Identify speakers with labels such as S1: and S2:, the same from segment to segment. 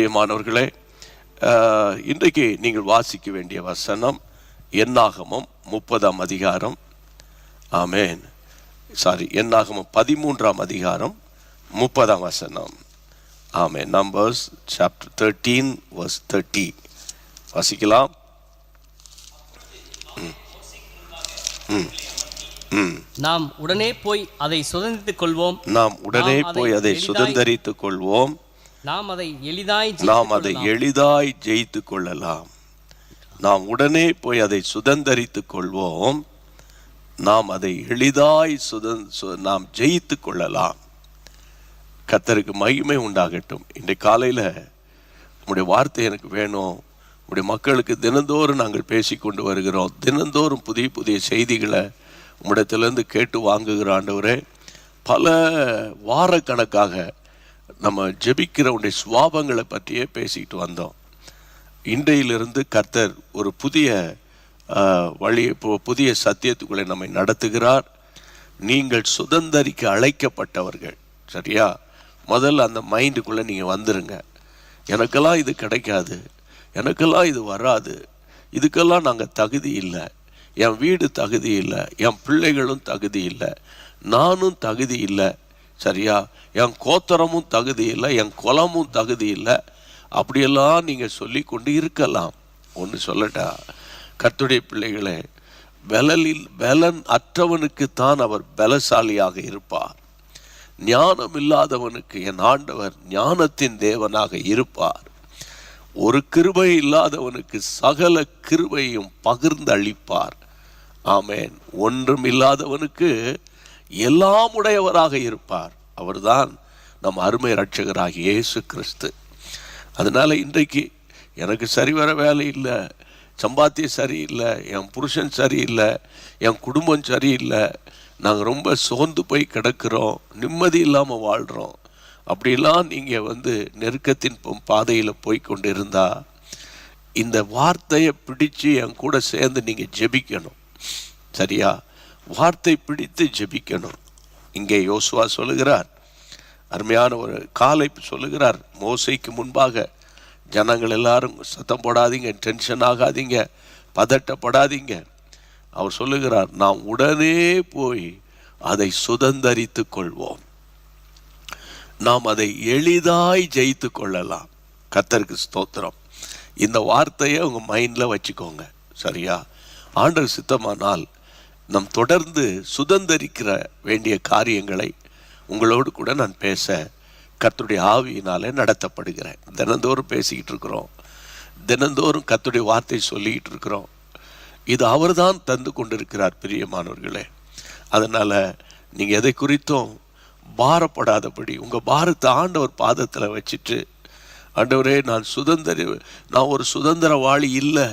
S1: பிரியமானவர்களே, இன்றைக்கு நீங்கள் வாசிக்க வேண்டிய வசனம் என்னாகமம் 30ஆம் அதிகாரம். ஆமென். என்னாகமம் 13ஆம் அதிகாரம் 30ஆம் வசனம். ஆமென். நம்பர்ஸ் சாப்டர் 13 verse 30 வாசிக்கலாம்.
S2: நாம் உடனே போய் அதை சுதந்தரித்துக் கொள்வோம்.
S1: நாம் உடனே போய் அதை சுதந்தரித்துக் கொள்வோம்.
S2: நாம் அதை
S1: எளிதாய் ஜெயித்துக் கொள்ளலாம். நாம் உடனே போய் அதை சுதந்தரித்துக் கொள்வோம். நாம் அதை எளிதாய் நாம் ஜெயித்துக் கொள்ளலாம். கர்த்தருக்கு மகிமை உண்டாகட்டும். இன்றைய காலையில் உங்களுடைய வார்த்தை எனக்கு வேணும். உங்களுடைய மக்களுக்கு தினந்தோறும் நாங்கள் பேசிக்கொண்டு வருகிறோம். தினந்தோறும் புதிய புதிய செய்திகளை உம்மிடத்திலிருந்து கேட்டு வாங்குகிற ஆண்டவரே, பல வாரக்கணக்காக நம்ம ஜெபிக்கிறவனுடைய சுவாபங்களை பற்றியே பேசிக்கிட்டு வந்தோம். இன்றையிலிருந்து கர்த்தர் ஒரு புதிய வழியை, புதிய சத்தியத்துக்குள்ளே நம்மை நடத்துகிறார். நீங்கள் சுதந்தரிக்க அழைக்கப்பட்டவர்கள். சரியா? முதல்ல அந்த மைண்டுக்குள்ளே நீங்கள் வந்துருங்க. எனக்கெல்லாம் இது கிடைக்காது, எனக்கெல்லாம் இது வராது, இதுக்கெல்லாம் நாங்கள் தகுதி இல்லை, என் வீடு தகுதி இல்லை, என் பிள்ளைகளும் தகுதி இல்லை, நானும் தகுதி இல்லை. சரியா? என் கோத்திரமும் தகுதி இல்லை, என் குலமும் தகுதி இல்லை. அப்படியெல்லாம் நீங்கள் சொல்லி கொண்டு இருக்கலாம். ஒன்று சொல்லட்டா, கர்த்தருடைய பிள்ளைகளே, பலன் அற்றவனுக்குத்தான் அவர் பலசாலியாக இருப்பார். ஞானம் இல்லாதவனுக்கு என் ஆண்டவர் ஞானத்தின் தேவனாக இருப்பார். ஒரு கிருபை இல்லாதவனுக்கு சகல கிருபையும் பகிர்ந்து அளிப்பார். ஆமென். ஒன்றும் இல்லாதவனுக்கு எல்லாம் உடையவராக இருப்பார். அவர்தான் நம் அருமை இரட்சகராகிய இயேசு கிறிஸ்து. அதனால இன்றைக்கு எனக்கு சரிவர வேலை இல்லை, சம்பாத்தியம் சரியில்லை, என் புருஷன் சரியில்லை, என் குடும்பம் சரியில்லை, நாங்கள் ரொம்ப சோர்ந்து போய் கிடக்கிறோம், நிம்மதி இல்லாமல் வாழ்கிறோம், அப்படிலாம் நீங்கள் நெருக்கத்தின் பாதையில் போய் கொண்டு இருந்தா, இந்த வார்த்தையை பிடிச்சு என் கூட சேர்ந்து நீங்கள் ஜெபிக்கணும். சரியா? வார்த்தை பிடித்து ஜெபிக்கணும். இங்கே யோசுவா சொல்லுகிறார், அருமையான ஒரு காலை சொல்லுகிறார். மோசைக்கு முன்பாக ஜனங்கள் எல்லாரும் சத்தம் போடாதீங்க, டென்ஷன் ஆகாதீங்க, பதட்டப்படாதீங்க. அவர் சொல்லுகிறார், நாம் உடனே போய் அதை சுதந்தரித்து கொள்வோம். நாம் அதை எளிதாய் ஜெயித்து கொள்ளலாம். கர்த்தருக்கு ஸ்தோத்திரம். இந்த வார்த்தையை உங்கள் மைண்டில் வச்சுக்கோங்க. சரியா? ஆண்டவர் சித்தமானால் நம் தொடர்ந்து சுதந்தரிக்கிற வேண்டிய காரியங்களை உங்களோடு கூட நான் பேச கர்த்தருடைய ஆவியினாலே நடத்தப்படுகிறேன். தினந்தோறும் பேசிக்கிட்டு இருக்கிறோம், தினந்தோறும் கர்த்தருடைய வார்த்தை சொல்லிக்கிட்டு இருக்கிறோம். இது அவர் தான் தந்து கொண்டிருக்கிறார் பிரியமானவர்களே. அதனால் நீங்கள் எதை குறித்தும் பாரப்படாதபடி உங்கள் பாரத்தை ஆண்டவர் பாதத்தில் வச்சுட்டு, ஆண்டவரே நான் ஒரு சுதந்திரவாளி இல்லை,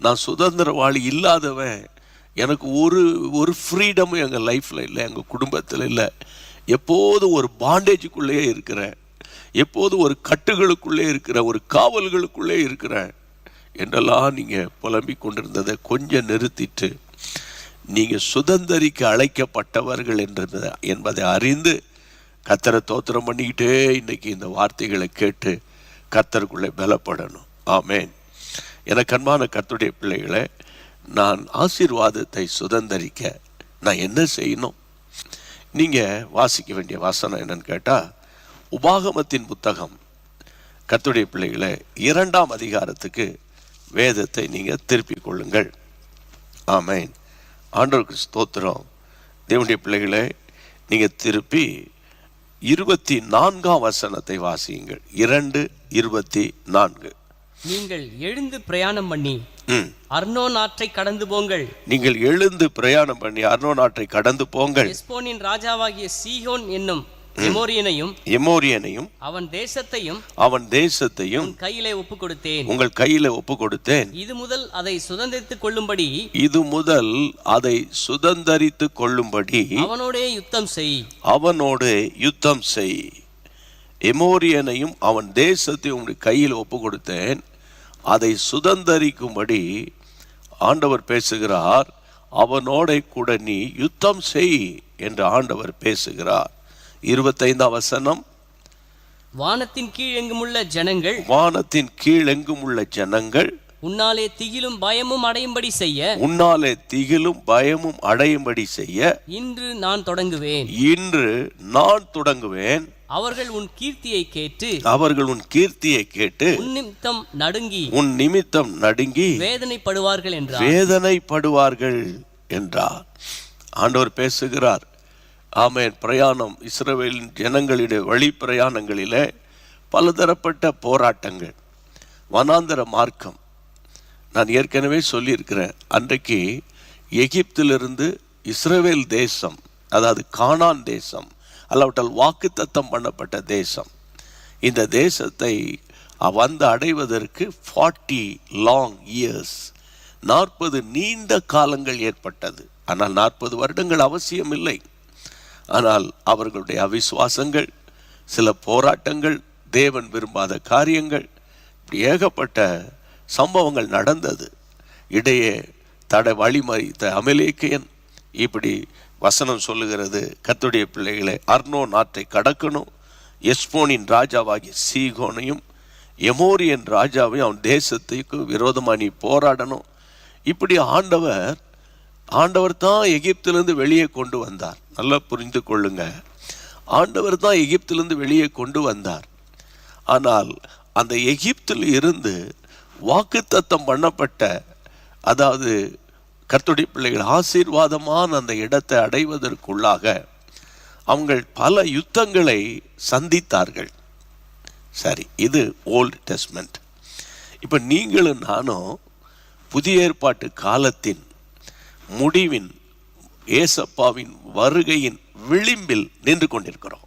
S1: நான் சுதந்திரவாளி இல்லாதவன், எனக்கு ஒரு ஃப்ரீடமும் எங்கள் லைஃப்பில் இல்லை, எங்கள் குடும்பத்தில் இல்லை, எப்போதும் ஒரு பாண்டேஜுக்குள்ளேயே இருக்கிறேன், எப்போதும் ஒரு கட்டுகளுக்குள்ளே இருக்கிறேன், ஒரு காவல்களுக்குள்ளே இருக்கிறேன் என்றெல்லாம் நீங்கள் புலம்பிக் கொண்டிருந்ததை கொஞ்சம் நிறுத்திட்டு, நீங்கள் சுதந்தரிக்க அழைக்கப்பட்டவர்கள் என்பதை அறிந்து கர்த்தரை தோத்திரம் பண்ணிக்கிட்டே இன்னைக்கு இந்த வார்த்தைகளை கேட்டு கர்த்தருக்குள்ளே பலப்படணும். ஆமேன். எனக்கு அன்பான கர்த்தருடைய பிள்ளைகளை, நான் ஆசீர்வாதத்தை சுதந்தரிக்க நான் என்ன செய்யணும்? நீங்கள் வாசிக்க வேண்டிய வசனம் என்னன்னு கேட்டால், உபாகமத்தின் புத்தகம் கர்த்தருடைய பிள்ளைகளை 2ஆம் அதிகாரத்துக்கு வேதத்தை நீங்கள் திருப்பிக் கொள்ளுங்கள். ஆமேன். ஆண்டவருக்கு ஸ்தோத்திரம். தேவனுடைய பிள்ளைகளை, நீங்கள் திருப்பி 24ஆம் வசனத்தை வாசியுங்கள். 2:24.
S2: நீங்கள் எழுந்து பிரயாணம் பண்ணி அர்னோன் ஆற்றை கடந்து போங்கள்.
S1: நீங்கள் எழுந்து பிரயாணம் பண்ணி அர்னோன் ஆற்றை கடந்து போங்கள்.
S2: எஸ்போனின் ராஜாவாகிய சீகோன் என்னும் எமோரியனையும் அவன் தேசத்தையும் கையிலே உங்கள் கையிலே ஒப்பு கொடுத்தேன். இது முதல் அதை சுதந்தரித்துக் கொள்ளும்படி அவனோடே யுத்தம் செய். எமோரியனையும் அவன் தேசத்தையும் உங்கள் கையில் ஒப்பு கொடுத்தேன். அதை சுதந்தரிக்கும்படி ஆண்டவர் பேசுகிறார். அவனோட கூட நீ யுத்தம் செய் என்று ஆண்டவர் பேசுகிறார். 25ஆம் வசனம். வானத்தின் கீழ் எங்குமுள்ள ஜனங்கள்
S1: வானத்தின் கீழ் எங்கும் உள்ள ஜனங்கள்
S2: உன்னாலே திகிலும் பயமும் அடையும்படி செய்ய
S1: உன்னாலே திகிலும் பயமும் அடையும்படி செய்ய
S2: இன்று நான் தொடங்குவேன்.
S1: இன்று நான் தொடங்குவேன்.
S2: அவர்கள் உன் கீர்த்தியை கேட்டு
S1: அவர்கள் உன் கீர்த்தியை கேட்டு
S2: உன் நிமித்தம் நடுங்கி வேதனைப்படுவார்கள் என்றார்.
S1: வேதனைப்படுவார்கள் என்றார். ஆண்டவர் பேசுகிறார். ஆமென். பிரயாணம், இஸ்ரவேலின் ஜனங்களுடைய வழி பிரயாணங்களிலே பலதரப்பட்ட போராட்டங்கள், வனாந்தர மார்க்கம். நான் ஏற்கனவே சொல்லியிருக்கிறேன், அன்றைக்கு எகிப்திலிருந்து இஸ்ரவேல் தேசம், அதாவது கானான் தேசம், அல்லாவிட்டால் வாக்குத்தத்தம் பண்ணப்பட்ட தேசம், இந்த தேசத்தை வந்து அடைவதற்கு 40 லாங் இயர்ஸ், 40 நீண்ட காலங்கள் ஏற்பட்டது. ஆனால் 40 வருடங்கள் அவசியம் இல்லை. ஆனால் அவர்களுடைய அவிசுவாசங்கள், சில போராட்டங்கள், தேவன் விரும்பாத காரியங்கள், ஏகப்பட்ட சம்பவங்கள் நடந்தது. இடையே வழிமறித்த அமலேக்கியன், இப்படி வசனம் சொல்லுகிறது, கர்த்தருடைய பிள்ளைகளை அர்னோன் ஆற்றை கடக்கணும், எஸ்போனின் ராஜாவாகிய சீகோனையும் எமோரியன் ராஜாவையும் அவன் தேசத்துக்கு விரோதமாக நீ போராடணும். இப்படி ஆண்டவர் தான் எகிப்திலிருந்து வெளியே கொண்டு வந்தார். நல்லா புரிந்து கொள்ளுங்க, ஆண்டவர் தான் எகிப்திலிருந்து வெளியே கொண்டு வந்தார். ஆனால் அந்த எகிப்தில் இருந்து வாக்குத்தத்தம் பண்ணப்பட்ட, அதாவது கர்த்தருடைய பிள்ளைகள் ஆசீர்வாதமான அந்த இடத்தை அடைவதற்குள்ளாக அவங்க பல யுத்தங்களை சந்தித்தார்கள். சரி, இது ஓல்டு டெஸ்ட்மெண்ட். இப்போ நீங்களும் நானும் புதிய ஏற்பாட்டு காலத்தின் முடிவின், ஏசப்பாவின் வருகையின் விளிம்பில் நின்று கொண்டிருக்கிறோம்.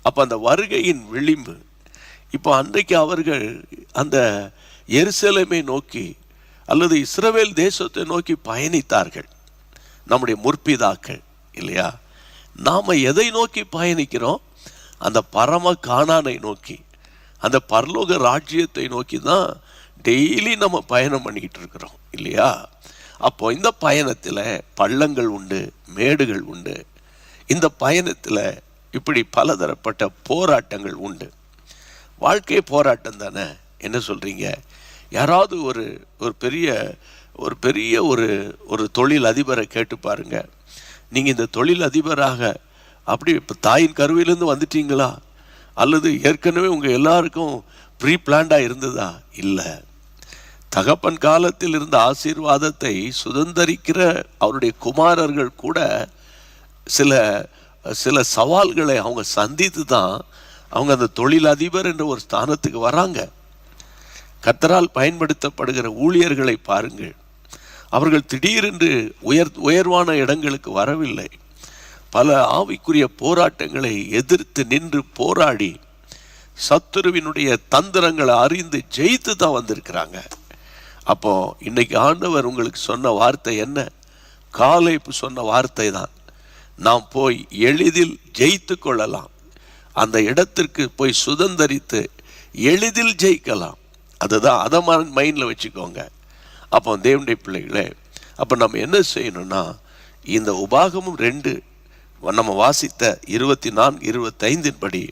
S1: அப்போ அந்த வருகையின் விளிம்பு, இப்போ அன்றைக்கு அவர்கள் அந்த எருசலேமை நோக்கி அல்லது இஸ்ரவேல் தேசத்தை நோக்கி பயணித்தார்கள், நம்முடைய முற்பிதாக்கள் இல்லையா. நாம் எதை நோக்கி பயணிக்கிறோம்? அந்த பரம கானானை நோக்கி, அந்த பரலோக ராஜ்யத்தை நோக்கி தான் டெய்லி நம்ம பயணம் பண்ணிக்கிட்டு இருக்கிறோம் இல்லையா. அப்போ இந்த பயணத்தில் பள்ளங்கள் உண்டு, மேடுகள் உண்டு. இந்த பயணத்தில் இப்படி பலதரப்பட்ட போராட்டங்கள் உண்டு. வாழ்க்கை போராட்டம் தானே, என்ன சொல்கிறீங்க? யாராவது ஒரு பெரிய ஒரு தொழில் அதிபரை கேட்டு பாருங்க, நீங்கள் இந்த தொழில் அதிபராக அப்படி இப்போ தாயின் கருவிலேருந்து வந்துட்டீங்களா, அல்லது ஏற்கனவே உங்கள் எல்லாருக்கும் ப்ரீ பிளான்டாக இருந்ததா? இல்லை. தகப்பன் காலத்தில் இருந்த ஆசீர்வாதத்தை சுதந்தரிக்கிற அவருடைய குமாரர்கள் கூட சில சவால்களை அவங்க சந்தித்து தான் அவங்க அந்த தொழிலதிபர் என்ற ஒரு ஸ்தானத்துக்கு வராங்க. கர்த்தரால் பயன்படுத்தப்படுகிற ஊழியர்களை பாருங்கள், அவர்கள் திடீரென்று உயர்வான இடங்களுக்கு வரவில்லை. பல ஆவிக்குரிய போராட்டங்களை எதிர்த்து நின்று போராடி சத்துருவினுடைய தந்திரங்களை அறிந்து ஜெயித்து தான் வந்திருக்கிறாங்க. அப்போ இன்னைக்கு ஆண்டவர் உங்களுக்கு சொன்ன வார்த்தை என்ன? காலேப் சொன்ன வார்த்தை தான், நாம் போய் எளிதில் ஜெயித்து கொள்ளலாம், அந்த இடத்திற்கு போய் சுதந்தரித்து எளிதில் ஜெயிக்கலாம். அதுதான், அதை மைண்டில் வச்சுக்கோங்க. அப்போ தேவனுடைய பிள்ளைகளே, அப்போ நம்ம என்ன செய்யணும்னா, இந்த உபாகமும் 2 நம்ம வாசித்த 24, 25 படி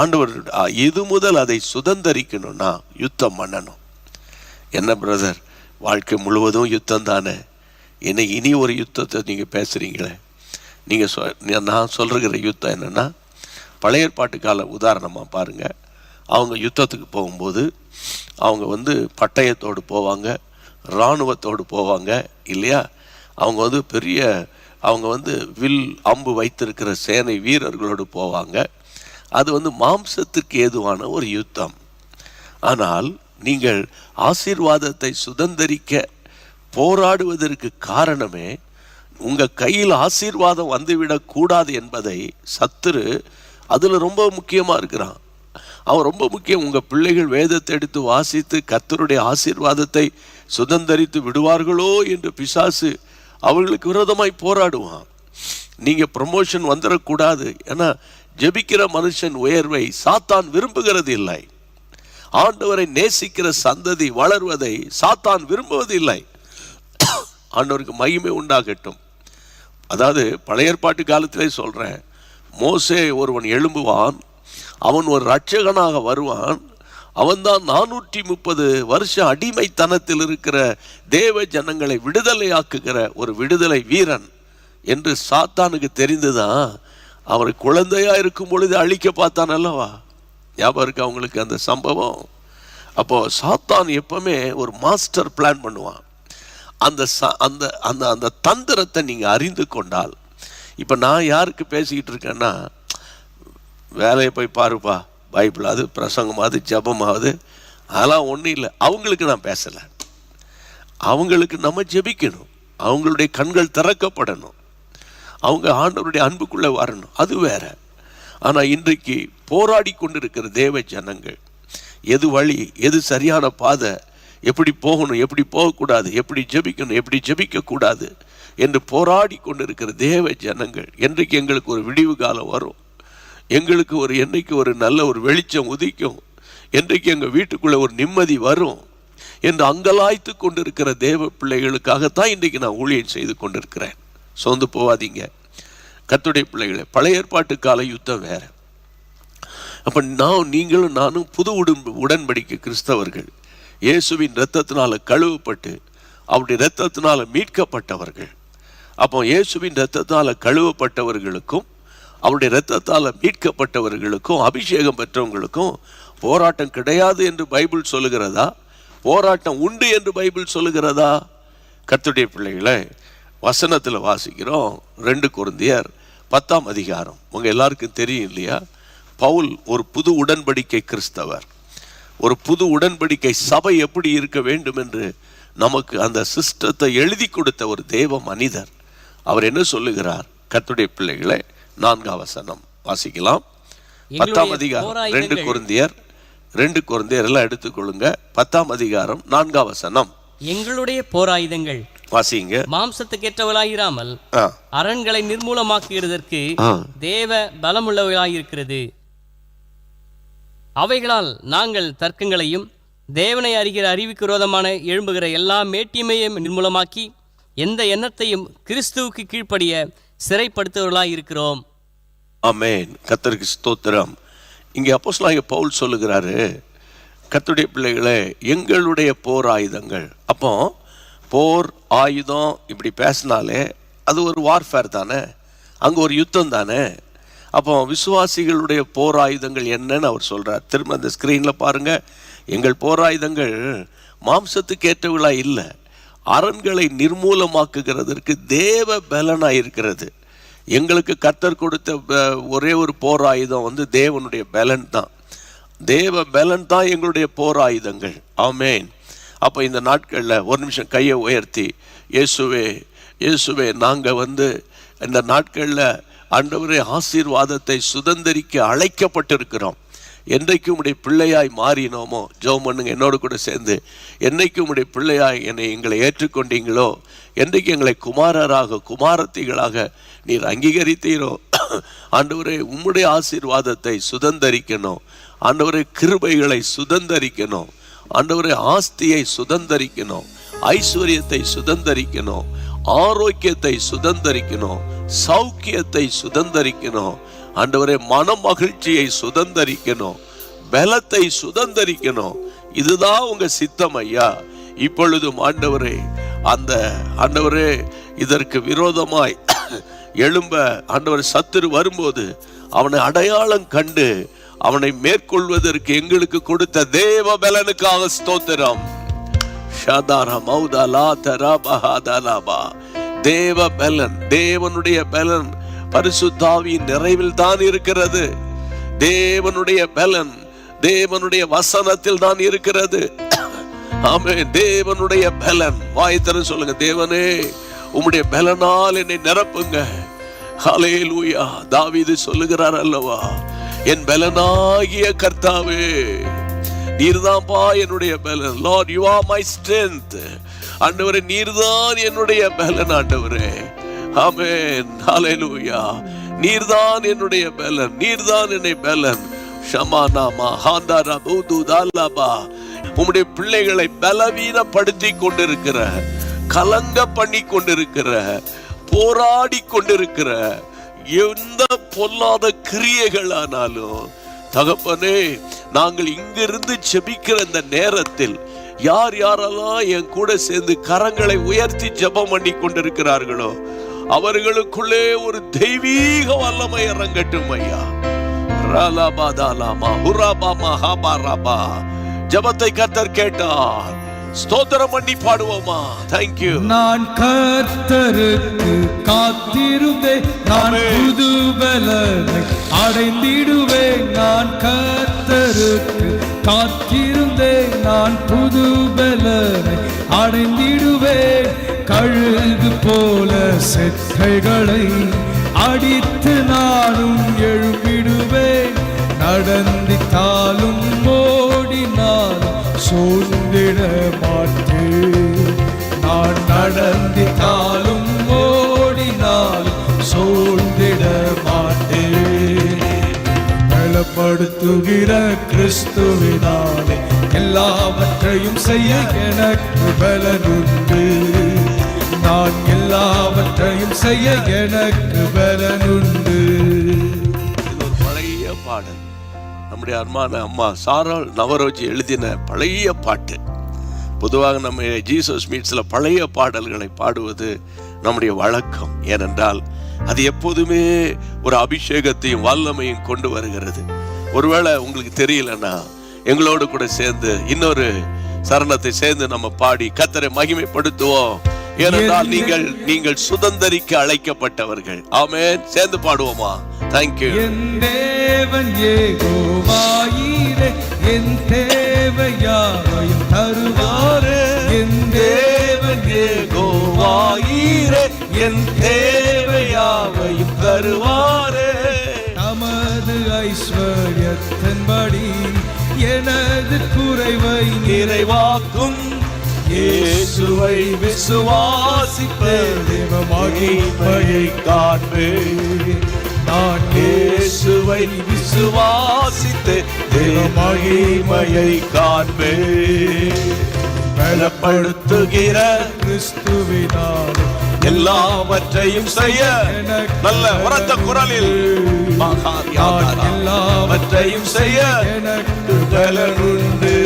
S1: ஆண்டவர் இது முதல் அதை சுதந்தரிக்கணும்னா யுத்தம் பண்ணணும். என்ன பிரதர், வாழ்க்கை முழுவதும் யுத்தம் தானே, இனி ஒரு யுத்தத்தை நீங்கள் பேசுகிறீங்களே. நான் சொல்கிற யுத்தம் என்னென்னா, பழைய ஏற்பாட்டு கால உதாரணமாக பாருங்கள். அவங்க யுத்தத்துக்கு போகும்போது அவங்க பட்டயத்தோடு போவாங்க, இராணுவத்தோடு போவாங்க இல்லையா. அவங்க வில் அம்பு வைத்திருக்கிற சேனை வீரர்களோடு போவாங்க. அது மாம்சத்துக்கு ஏதுவான ஒரு யுத்தம். ஆனால் நீங்கள் ஆசீர்வாதத்தை சுதந்தரிக்க போராடுவதற்கு காரணமே, உங்கள் கையில் ஆசீர்வாதம் வந்துவிடக்கூடாது என்பதை சத்துரு அதில் ரொம்ப முக்கியமாக இருக்கிறான். அவன் ரொம்ப முக்கியம். உங்கள் பிள்ளைகள் வேதத்தை எடுத்து வாசித்து கர்த்தருடைய ஆசீர்வாதத்தை சுதந்தரித்து விடுவார்களோ என்று பிசாசு அவர்களுக்கு விரோதமாய் போராடுவான். நீங்கள் ப்ரமோஷன் வந்துடக்கூடாது. ஏன்னா ஜெபிக்கிற மனுஷன் உயர்வை சாத்தான் விரும்புகிறது இல்லை. ஆண்டவரை நேசிக்கிற சந்ததி வளர்வதை சாத்தான் விரும்புவது இல்லை. ஆண்டவருக்கு மகிமை உண்டாகட்டும். அதாவது பழைய ஏற்பாட்டு காலத்திலே சொல்கிறேன், மோசே ஒருவன் எழும்புவான், அவன் ஒரு இரட்சகனாக வருவான். அவன்தான் 430 வருஷம் அடிமைத்தனத்தில் இருக்கிற தேவ ஜனங்களை விடுதலையாக்குகிற ஒரு விடுதலை வீரன் என்று சாத்தானுக்கு தெரிந்துதான் அவரை குழந்தையா இருக்கும் பொழுது அழிக்க பார்த்தான் அல்லவா? ஞாபகம் இருக்கு அவங்களுக்கு அந்த சம்பவம்? அப்போ சாத்தான் எப்பவுமே ஒரு மாஸ்டர் பிளான் பண்ணுவான். அந்த அந்த அந்த அந்த தந்திரத்தை நீங்க அறிந்து கொண்டால், இப்ப நான் யாருக்கு பேசிக்கிட்டு இருக்கேன்னா, வேலையை போய் பாருப்பா, பைபிளாவது பிரசங்கமாவது ஜபமாவது அதெல்லாம் ஒன்றும் இல்லை, அவங்களுக்கு நான் பேசலை. அவங்களுக்கு நம்ம ஜெபிக்கணும், அவங்களுடைய கண்கள் திறக்கப்படணும், அவங்க ஆண்டவருடைய அன்புக்குள்ளே வரணும், அது வேற. ஆனால் இன்றைக்கு போராடி கொண்டிருக்கிற தேவ ஜனங்கள் எது வழி, எது சரியான பாதை, எப்படி போகணும், எப்படி போகக்கூடாது, எப்படி ஜெபிக்கணும், எப்படி ஜெபிக்கக்கூடாது என்று போராடி கொண்டிருக்கிற தேவ ஜனங்கள், என்றைக்கு எங்களுக்கு ஒரு விடிவு காலம் வரும், எங்களுக்கு ஒரு என்னைக்கு ஒரு நல்ல ஒரு வெளிச்சம் உதிக்கும், என்றைக்கு எங்கள் வீட்டுக்குள்ளே ஒரு நிம்மதி வரும் என்று அங்கலாய்த்து கொண்டிருக்கிற தேவ பிள்ளைகளுக்காகத்தான் இன்றைக்கு நான் ஊழியம் செய்து கொண்டிருக்கிறேன். சொந்து போவாதீங்க கர்த்தருடைய பிள்ளைகளே. பழைய ஏற்பாட்டு கால யுத்தம் வேற. அப்ப நீங்களும் நானும் புது உடன்படிக்கை கிறிஸ்தவர்கள், இயேசுவின் இரத்தத்தினால கழுவப்பட்டு அவருடைய இரத்தத்தினால மீட்கப்பட்டவர்கள். அப்போ இயேசுவின் இரத்தத்தினால கழுவப்பட்டவர்களுக்கும் அவருடைய இரத்தத்தால் மீட்கப்பட்டவர்களுக்கும் அபிஷேகம் பெற்றவங்களுக்கும் போராட்டம் கிடையாது என்று பைபிள் சொல்லுகிறதா? போராட்டம் உண்டு என்று பைபிள் சொல்லுகிறதா? கர்த்தருடைய பிள்ளைகளை, வசனத்தில் வாசிக்கிறோம் 2 கொரிந்தியர் 10ஆம் அதிகாரம். உங்க எல்லாருக்கும் தெரியும் இல்லையா? பவுல் ஒரு புது உடன்படிக்கை கிறிஸ்தவர், ஒரு புது உடன்படிக்கை சபை எப்படி இருக்க வேண்டும் என்று நமக்கு அந்த சிஸ்டத்தை எழுதி கொடுத்த ஒரு தேவ மனிதர். அவர் என்ன சொல்லுகிறார்? கர்த்தருடைய பிள்ளைகளை, 4ஆம் வசனம் வாசிக்கலாம். 10ஆம் அதிகாரம் 2 கொரிந்தியர் எல்லாம் எடுத்துக்கொள்ளுங்க. 10ஆம் அதிகாரம் 4ஆம் வசனம்.
S2: எங்களுடைய போராயுதங்கள்
S1: வாசிங்க.
S2: மாம்சத்துக்கேற்றவளாயிராமல் அரண்களை நிர்மூலமாக்குகிறதற்கு தேவ பலமுள்ளவர்களாயிருக்கிறது. அவைகளால் நாங்கள் தர்க்கங்களையும் தேவனை அறிகிற அறிவுக்கு விரோதமான எழும்புகிற எல்லா மேட்டிமையும் நிர்மூலமாக்கி எந்த எண்ணத்தையும் கிறிஸ்துவுக்கு கீழ்ப்படிய சிறைப்படுத்துவர்களாய் இருக்கிறோம்.
S1: ஆமென். கர்த்தருக்கு ஸ்தோத்திரம். இங்கே அப்போஸ்தலனாகிய பவுல் சொல்லுகிறாரு, கர்த்தருடைய பிள்ளைகளே, எங்களுடைய போர் ஆயுதங்கள். அப்போ போர் ஆயுதம் இப்படி பேசினாலே அது ஒரு வார்ஃபேர் தானே, அங்கே ஒரு யுத்தம் தானே. அப்போ விசுவாசிகளுடைய போர் ஆயுதங்கள் என்னன்னு அவர் சொல்றார். திரும்ப அந்த ஸ்கிரீன்ல பாருங்க. எங்கள் போர் ஆயுதங்கள் மாம்சத்துக்கு ஏற்றவர்களா இல்லை, அரண்களை நிர்மூலமாக்குகிறதற்கு தேவ பலனாக இருக்கிறது. எங்களுக்கு கர்த்தர் கொடுத்த ஒரே ஒரு போர் ஆயுதம் தேவனுடைய பலன் தான். தேவ பலன் தான் எங்களுடைய போர் ஆயுதங்கள். ஆமென். அப்போ இந்த நாட்களில் ஒரு நிமிஷம் கையை உயர்த்தி, இயேசுவே இயேசுவே, நாங்கள் இந்த நாட்களில் ஆண்டவரே ஆசீர்வாதத்தை சுதந்தரிக்க அழைக்கப்பட்டிருக்கிறோம். என்றைக்கு உம்முடைய பிள்ளையாய் மாறினோமோ, ஜெபம் பண்ணுங்க என்னோடு கூட சேர்ந்து, என்னைக்கு உம்முடைய பிள்ளையாய் எங்களை ஏற்றுக்கொண்டீங்களோ, என்றைக்கு எங்களை குமாரராக குமாரத்திகளாக நீர் அங்கீகரித்தீரோ, ஆண்டவரே உம்முடைய ஆசீர்வாதத்தை சுதந்தரிக்கணும், ஆண்டவரே கிருபைகளை சுதந்தரிக்கணும், ஆண்டவரே ஆஸ்தியை சுதந்தரிக்கணும், ஐஸ்வர்யத்தை சுதந்தரிக்கணும், ஆரோக்கியத்தை சுதந்தரிக்கணும், சௌக்கியத்தை சுதந்தரிக்கணும், ஆண்டவரே மன மகிழ்ச்சியை சுதந்தரிக்கணும், பலத்தை சுதந்தரிக்கணும். இதுதான் உங்க சித்தம் ஐயா. இப்பொழுதும் ஆண்டவரே, ஆண்டவரே இதற்கு விரோதமாய் எழும்ப ஆண்டவர் சத்துரு வரும்போது அவனை அடையாளம் கண்டு அவனை மேற்கொள்வதற்கு எங்களுக்கு கொடுத்த தேவ பலனுக்காக ஸ்தோத்திரம். தேவ பலன், தேவனுடைய பலன் பரிசுத்தாவியின் நிறைவில் தான் இருக்கிறது. தேவனுடைய பலன் தேவனுடைய வசனத்தில் தான் இருக்கிறது. ஆமென். தேவனுடைய பலன். வாய்த்தர சொல்லுங்க, தேவனே உம்முடைய பலனால் என்னை நிரப்புங்க. ஹல்லேலூயா. தாவீது சொல்லுகிறார் அல்லவா, என் பலனாகிய கர்த்தாவே நீர்தான்பா என்னுடைய பலன். Lord, you are my strength. ஆண்டவரே நீர்தான் என்னுடைய பலன். ஆண்டவரே ஆமென். ஹல்லேலூயா. நீர்தான் என்னுடைய பலன், நீர்தான் என்னை பலன். ஷமானாமா ஹாந்தாரா பூதுதாலபா. உம்முடைய பிள்ளைகளை பலவீனப்படுத்தி கொண்டிருக்கிற, கலங்க பண்ணி கொண்டிருக்கிற, போராடி கொண்டிருக்கிற எந்த பொல்லாத கிரியைகளானாலும் தகப்பனே, நாங்கள் இங்கிருந்து ஜெபிக்கிற இந்த நேரத்தில் யார் யாரெல்லாம் என் கூட சேர்ந்து கரங்களை உயர்த்தி ஜெபம் பண்ணி கொண்டிருக்கிறார்களோ அவர்களுக்குள்ளே ஒரு தெய்வீக வல்லமை இறங்கட்டும் ஐயா. ஜெபத்தை கர்த்தர் கேட்டார். ஸ்தோத்திரம் பண்ணி பாடுவோமா? தேங்க்யூ.
S3: நான் கர்த்தருக்கு காத்திருந்தேன், நான் புது பலனை அடைந்திடுவேன். நான் கர்த்தருக்கு காத்திருந்தேன், நான் புது பலனை அடைந்திடுவேன். கழுகு போல செட்டைகளை அடித்து நானும் எழுப்பிடுவேன். நடந்திட்டாலும் ஓடினாலும் சோர்ந்திட மாட்டேன். நான் நடந்திட்டாலும் ஓடினாலும் சோர்ந்திட மாட்டேன். பலப்படுத்துகிற கிறிஸ்துவினாலே எல்லாவற்றையும் செய்ய எனக்கு பலனுண்டு. நான் எல்லாவற்றையும் செய்ய எனக்கு பலனுண்டு.
S1: இது ஒரு பழைய பாடல். நம்முடைய அன்பான அம்மா சாராள் நவரோஜி எழுதின பழைய பாட்டு. பொதுவாக நம்ம ஜீசஸ் மீட்ஸில் பழைய பாடல்களை பாடுவது நம்முடைய வழக்கம். ஏனென்றால் அது எப்போதுமே ஒரு அபிஷேகத்தையும் வல்லமையும் கொண்டு வருகிறது. ஒருவேளை உங்களுக்கு தெரியலன்னா எங்களோடு கூட சேர்ந்து இன்னொரு சரணத்தை சேர்ந்து நம்ம பாடி கர்த்தரை மகிமைப்படுத்துவோம். ஏனென்றால் நீங்கள் சுதந்தரிக்க அழைக்கப்பட்டவர்கள். ஆமென். சேர்ந்து பாடுவோமா? தேங்க்யூ.
S3: என் தேவன் யெகோவாயிரே, என் தேவையாவையும் தருவாரே. என் தேவன்
S1: யெகோவாயிரே, என் தேவையாவையும் தருவாரே.
S3: தமது ஐஸ்வர்யத்தின்படி எனது குறைவை
S1: நிறைவாக்கும் இயேசுவை விசுவாசிப்பேன், தேவ மகிமையை காண்பேன். நான் இயேசுவை விசுவாசித்து தேவ மகிமையை காண்பேன். பலப்படுத்துகிற
S3: கிறிஸ்துவினாலே
S1: எல்லாவற்றையும் செய்ய நல்ல உரத்த குரலில் எல்லாவற்றையும் செய்ய எனக்கு பலனுண்டு.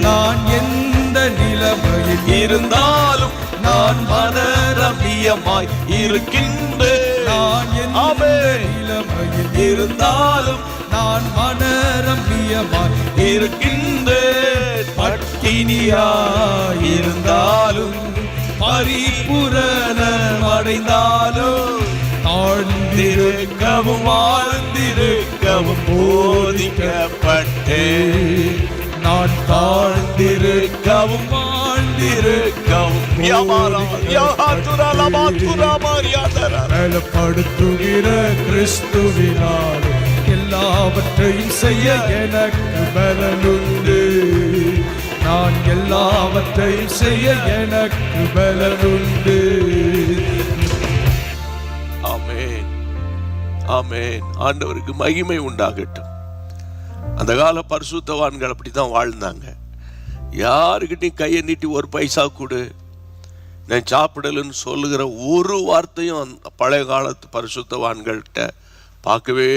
S3: நான் எந்த நிலைமையில்
S1: இருந்தாலும் நான் மனரமியமாய் இருக்கின்றேன்.
S3: நான் எந்த நிலைமையில்
S1: இருந்தாலும்
S3: நான் மனரமியமாய்
S1: இருக்கின்றேன். பட்டினியாய் இருந்தாலும் பரிபூரணம் அடைந்தாலும் தாழ்ந்திருக்கவும் வாழ்ந்திருக்கவும் போதிக்கப்பட்டேன். நான் தாழ்ந்திருக்கவும் வாழ்ந்திருக்கவும் பலப்படுத்துகிற கிறிஸ்துவினாலே எல்லாவற்றையும் செய்ய எனக்கு பலனுண்டு. நான் எல்லாவற்றையும் செய்ய எனக்கு பலனுண்டு. ஆமென், ஆமென். ஆண்டவருக்கு மகிமை உண்டாகட்டும். அந்த கால பரிசுத்தவான்கள் அப்படித்தான் வாழ்ந்தாங்க. யாருக்கிட்டையும் கையை நீட்டி ஒரு பைசா கொடு, நான் சாப்பிடலன்னு சொல்லுகிற ஒரு வார்த்தையும் பழைய காலத்து பரிசுத்தவான்கள்கிட்ட பார்க்கவே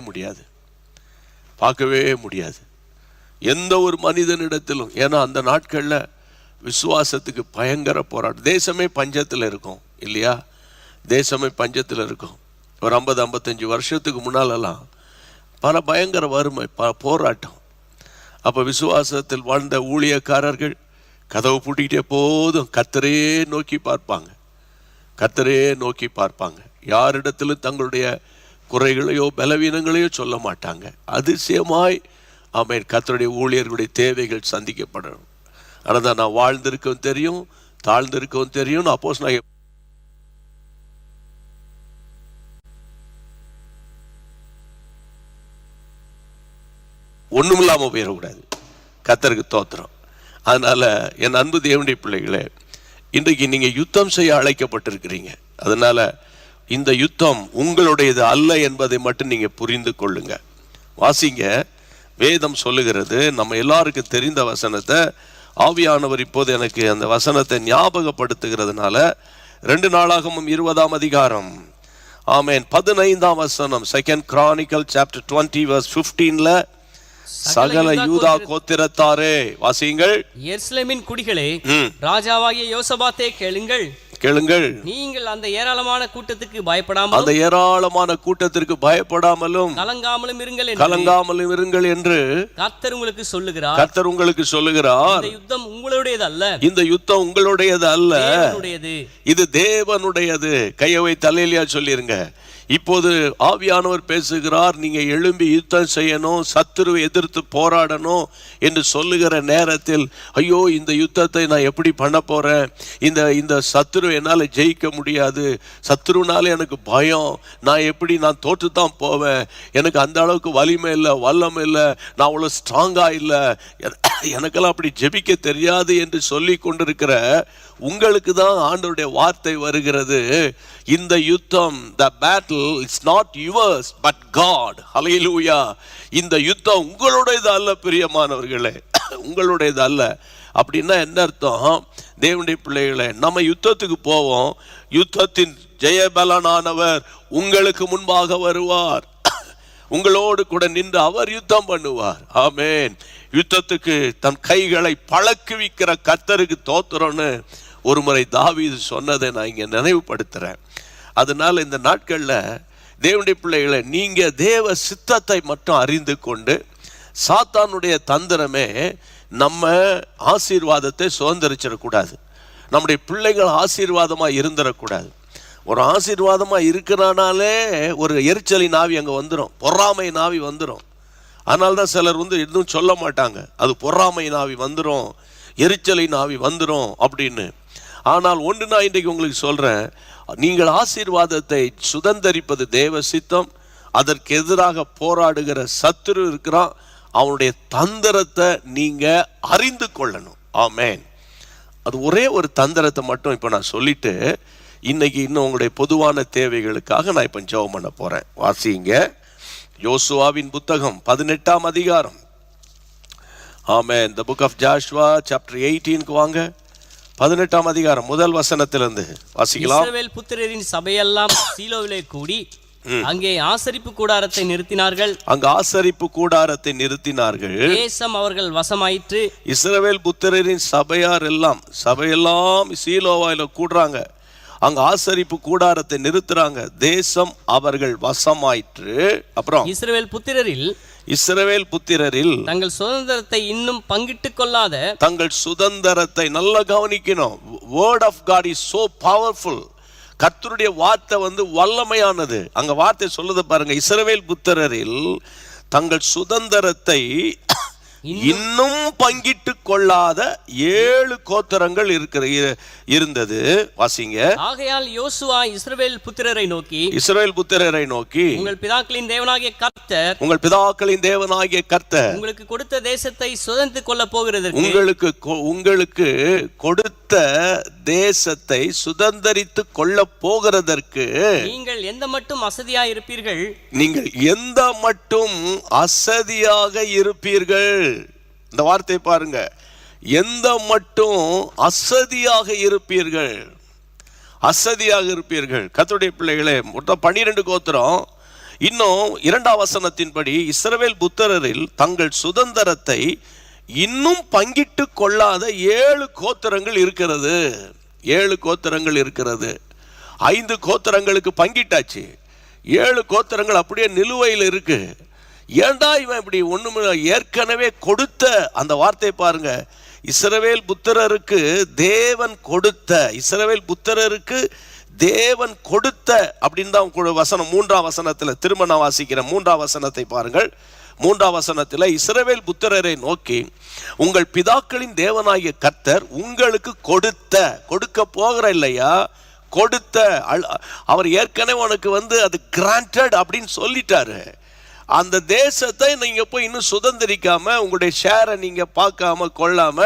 S1: முடியாது, பார்க்கவே முடியாது எந்த ஒரு மனிதனிடத்திலும். ஏன்னா அந்த நாட்களில் விசுவாசத்துக்கு பயங்கர போராட்டம். தேசமே பஞ்சத்தில் இருக்கும் இல்லையா? தேசமே பஞ்சத்தில் இருக்கும். ஒரு 50-55 வருஷத்துக்கு முன்னாலெல்லாம் பல பயங்கர வறுமை, போராட்டம். அப்போ விசுவாசத்தில் வாழ்ந்த ஊழியக்காரர்கள் கதவு பூட்டிக்கிட்டே போதும் கர்த்தரையே நோக்கி பார்ப்பாங்க, கர்த்தரையே நோக்கி பார்ப்பாங்க. யாரிடத்திலும் தங்களுடைய குறைகளையோ பலவீனங்களையோ சொல்ல மாட்டாங்க. அதிசயமாய் ஆமென் கர்த்தருடைய ஊழியர்களுடைய தேவைகள் சந்திக்கப்படணும். ஆனால் தான் நான் வாழ்ந்திருக்கவும் தெரியும், தாழ்ந்திருக்கவும் தெரியும். அப்போஸ்தலனாகிய ஒண்ணும் இல்லாம போயிடக்கூடாது. கர்த்தருக்கு தோத்திரம். அதனால என் அன்பு தேவனுடைய பிள்ளைகளே, இன்றைக்கு நீங்க யுத்தம் செய்ய அழைக்கப்பட்டிருக்கிறீங்க. அதனால இந்த யுத்தம் உங்களுடையது அல்ல என்பதை மட்டும் நீங்க புரிந்து கொள்ளுங்க. வாசிங்க, வேதம் சொல்லுகிறது. நம்ம எல்லாருக்கும் தெரிந்த வசனத்தை ஆவியானவர் இப்போது எனக்கு அந்த வசனத்தை ஞாபகப்படுத்துகிறதுனால 2 நாளாகமம் 20ஆம் அதிகாரம் ஆமென். 15ஆம் வசனம், 2 Chronicle chapter 20 verse 15ல, சகல யூதா கோத்திரத்தாரே வாசியுங்கள்.
S2: எருசலேமின் குடிகளே, ராஜாவாகிய யோசபாத்தே கேளுங்கள். நீங்கள் அந்த ஏராளமான கூட்டத்துக்கு பயப்படாமல்,
S1: அந்த ஏராளமான கூட்டத்திற்கு பயப்படாமலும்
S2: கலங்காமலும் இருங்கள் என்று கர்த்தர் உங்களுக்கு சொல்லுகிறார். இந்த யுத்தம் உங்களுடையது அல்ல,
S1: இந்த யுத்தம் உங்களுடையது அல்ல, இது தேவனுடையது. கையை வைத்து அல்லேலூயா சொல்லிருங்க. இப்போது ஆவியானவர் பேசுகிறார். நீங்க எழும்பி யுத்தம் செய்யணும், சத்துருவை எதிர்த்து போராடணும் என்று சொல்லுகிற நேரத்தில், ஐயோ இந்த யுத்தத்தை நான் எப்படி பண்ண போறேன், இந்த சத்துரு என்னால் ஜெயிக்க முடியாது, சத்துருனால எனக்கு பயம், நான் தோற்று தான் போவேன், எனக்கு அந்த அளவுக்கு வலிமை இல்லை, வல்லமை இல்லை, நான் அவ்வளோ ஸ்ட்ராங்கா இல்லை, எனக்கெல்லாம் அப்படி ஜெபிக்க தெரியாது என்று சொல்லி கொண்டிருக்கிற உங்களுக்கு தான் ஆண்டவருடைய வார்த்தை வருகிறது. இந்த யுத்தம், the battle is not yours but God. ஹல்லேலூயா. இந்த யுத்தம் உங்களுடையது அல்ல பிரியமானவர்களே, உங்களுடையது அல்ல. அப்படின்னா என்ன அர்த்தம்? தேவனுடைய பிள்ளைகளே, நம்ம யுத்தத்துக்கு போவோம், யுத்தத்தின் ஜெயபலனானவர் உங்களுக்கு முன்பாக வருவார், உங்களோடு கூட நின்று அவர் யுத்தம் பண்ணுவார். ஆமென். யுத்தத்துக்கு தன் கைகளை பழக்குவிக்கிற கர்த்தருக்கு தோத்திரம்னு ஒரு முறை தாவீது சொன்னதை நான் இங்க நினைவுபடுத்துறேன். அதனால இந்த நாட்கள்ல தேவனுடைய பிள்ளைகளை, நீங்க தேவ சித்தத்தை மட்டும் அறிந்து கொண்டு, சாத்தானுடைய தந்திரமே நம்ம ஆசீர்வாதத்தை சுதந்திரிச்சிடக்கூடாது, நம்முடைய பிள்ளைகள் ஆசீர்வாதமா இருந்துடக்கூடாது. ஒரு ஆசீர்வாதமா இருக்கிறனாலே ஒரு எரிச்சலின் ஆவி அங்க வந்துடும், பொறாமை ஆவி வந்துடும். அதனால்தான் சிலர் எதுவும் சொல்ல மாட்டாங்க, அது பொறாமை ஆவி வந்துடும், எரிச்சலின் ஆவி வந்துடும் அப்படின்னு. ஆனால் ஒன்று நான் இன்றைக்கு உங்களுக்கு சொல்றேன், நீங்கள் ஆசீர்வாதத்தை சுதந்தரிப்பது தேவ சித்தம். அதற்கு எதிராக போராடுகிற சத்துரு இருக்கிறான், அவனுடைய தந்திரத்தை நீங்க அறிந்து கொள்ளணும். ஆமென். அது ஒரே ஒரு தந்திரத்தை மட்டும் இப்போ நான் சொல்லிட்டு, இன்னைக்கு இன்னும் உங்களுடைய பொதுவான தேவைகளுக்காக நான் இப்போ ஜெபம் பண்ண போறேன். வாசிங்க யோசுவாவின் புத்தகம் 18ஆம் அதிகாரம். ஆமென். The book of Joshua chapter 18க்கு வாங்க. 18ஆம் அதிகாரம் முதல் வசனத்திலிருந்து வாசிக்கலாம்.
S2: இஸ்ரவேல் புத்திரரின் சபையெல்லாம் சீலோவிலே கூடி அங்கே ஆசரிப்பு கூடாரத்தை நிறுத்தினார்கள்.
S1: அங்கு ஆசரிப்பு கூடாரத்தை நிறுத்தினார்கள்.
S2: தேசம் அவர்கள் வசமாயிற்று.
S1: இஸ்ரவேல் புத்திரரின் சபையெல்லாம் சீலோவாயில கூடுறாங்க, அங்க ஆசரிப்பு கூடாரத்தை நிறுத்துறாங்க, தேசம் அவர்கள் வசமாயிற்று. அப்புறம் இஸ்ரவேல் புத்திரரில்
S2: தங்கள் சுதந்திரத்தை இன்னும் பங்கிட்டுக் கொள்ளாத,
S1: தங்கள் சுதந்திரத்தை நல்லா கவனிக்கணும். Word of God is so powerful. கர்த்தருடைய வார்த்தை வல்லமையானது. அங்க வார்த்தை சொல்லுது பாருங்க, இஸ்ரவேல் புத்திரரில் தங்கள் சுதந்திரத்தை இன்னும் பங்கிட்டு கொள்ளாத 7 கோத்திரங்கள் இருந்தது. வாசிங்க.
S2: ஆகையால் யோசுவா இஸ்ரவேல் புத்திரரை நோக்கி
S1: உங்கள் பிதாக்களின் தேவனாகிய கர்த்தர்
S2: உங்களுக்கு கொடுத்த தேசத்தை சுதந்திரித்துக் கொள்ள போகிறதற்கு,
S1: உங்களுக்கு கொடுத்த தேசத்தை சுதந்திரித்துக் கொள்ள போகிறதற்கு
S2: நீங்கள் எந்த மட்டும் அசதியாக
S1: இருப்பீர்கள். இந்த வார்த்தை பாருங்க, எந்த மட்டும் அசதியாக இருப்பீர்கள். கர்த்தருடைய பிள்ளைகளே, மொத்தம் 12 கோத்திரம். இன்னும் 2ஆம் வசனத்தின்படி இஸ்ரவேல் புத்திரரில் தங்கள் சுதந்திரத்தை இன்னும் பங்கிட்டு கொள்ளாத 7 கோத்திரங்கள் இருக்கிறது. 7 கோத்திரங்கள் இருக்கிறது. 5 கோத்திரங்களுக்கு பங்கிட்டாச்சு, 7 கோத்திரங்கள் அப்படியே நிலுவையில் இருக்கு. ஏண்டா இவன் இப்படி ஒண்ணுமே, ஏற்கனவே கொடுத்த அந்த வார்த்தை பாருங்க, இஸ்ரவேல் புத்திரருக்கு தேவன் கொடுத்த அப்படின்னு தான் வசனம் 3ஆம் வசனத்துல திரும்ப நான் வாசிக்கிறேன். 3ஆம் வசனத்தை பாருங்கள். 3ஆம் வசனத்துல இஸ்ரவேல் புத்திரரை நோக்கி உங்கள் பிதாக்களின் தேவனாகிய கர்த்தர் உங்களுக்கு கொடுக்க போகிற இல்லையா, கொடுத்த, அவர் ஏற்கனவே உனக்கு அது கிராண்டட் அப்படின்னு சொல்லிட்டாரு. அந்த தேசத்தை நீங்க போய் இன்னும் சுதந்திரிக்காம, உங்களுடைய ஷேரை நீங்க பார்க்காம கொள்ளாம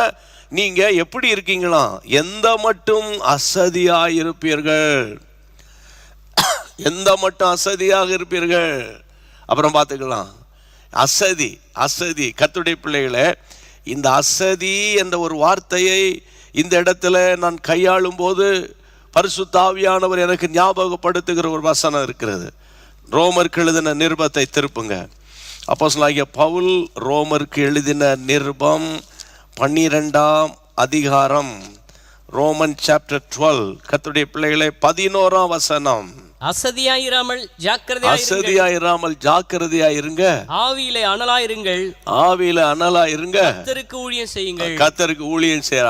S1: நீங்க எப்படி இருக்கீங்களா, எந்த மட்டும் அசதியாக இருப்பீர்கள். அப்புறம் பார்த்துக்கலாம். அசதி கர்த்தருடைய பிள்ளைகளே, இந்த அசதி என்ற ஒரு வார்த்தையை இந்த இடத்துல நான் கையாளும் போது பரிசுத்த ஆவியானவர் எனக்கு ஞாபகப்படுத்துகிற ஒரு வசனம் இருக்கிறது. ரோமருக்கு எழுதின நிருபத்தை திருப்புங்க. அப்போஸ்தலனாகிய பவுல் ரோமருக்கு எழுதின நிருபம் 12ஆம் அதிகாரம், ரோமன் சாப்டர் 12. கர்த்தருடைய பிள்ளைகளே, 11ஆம் வசனம்.
S2: அசதியாயிராமல்
S1: ஜாக்கிரதையாயிருங்க,
S2: ஆவியிலே அனலாயிருங்கள்,
S1: ஆவியில அனலாயிருங்க,
S2: கர்த்தருக்கு ஊழியம் செய்யுங்கள்.
S1: கர்த்தருக்கு ஊழியம் செய்ய.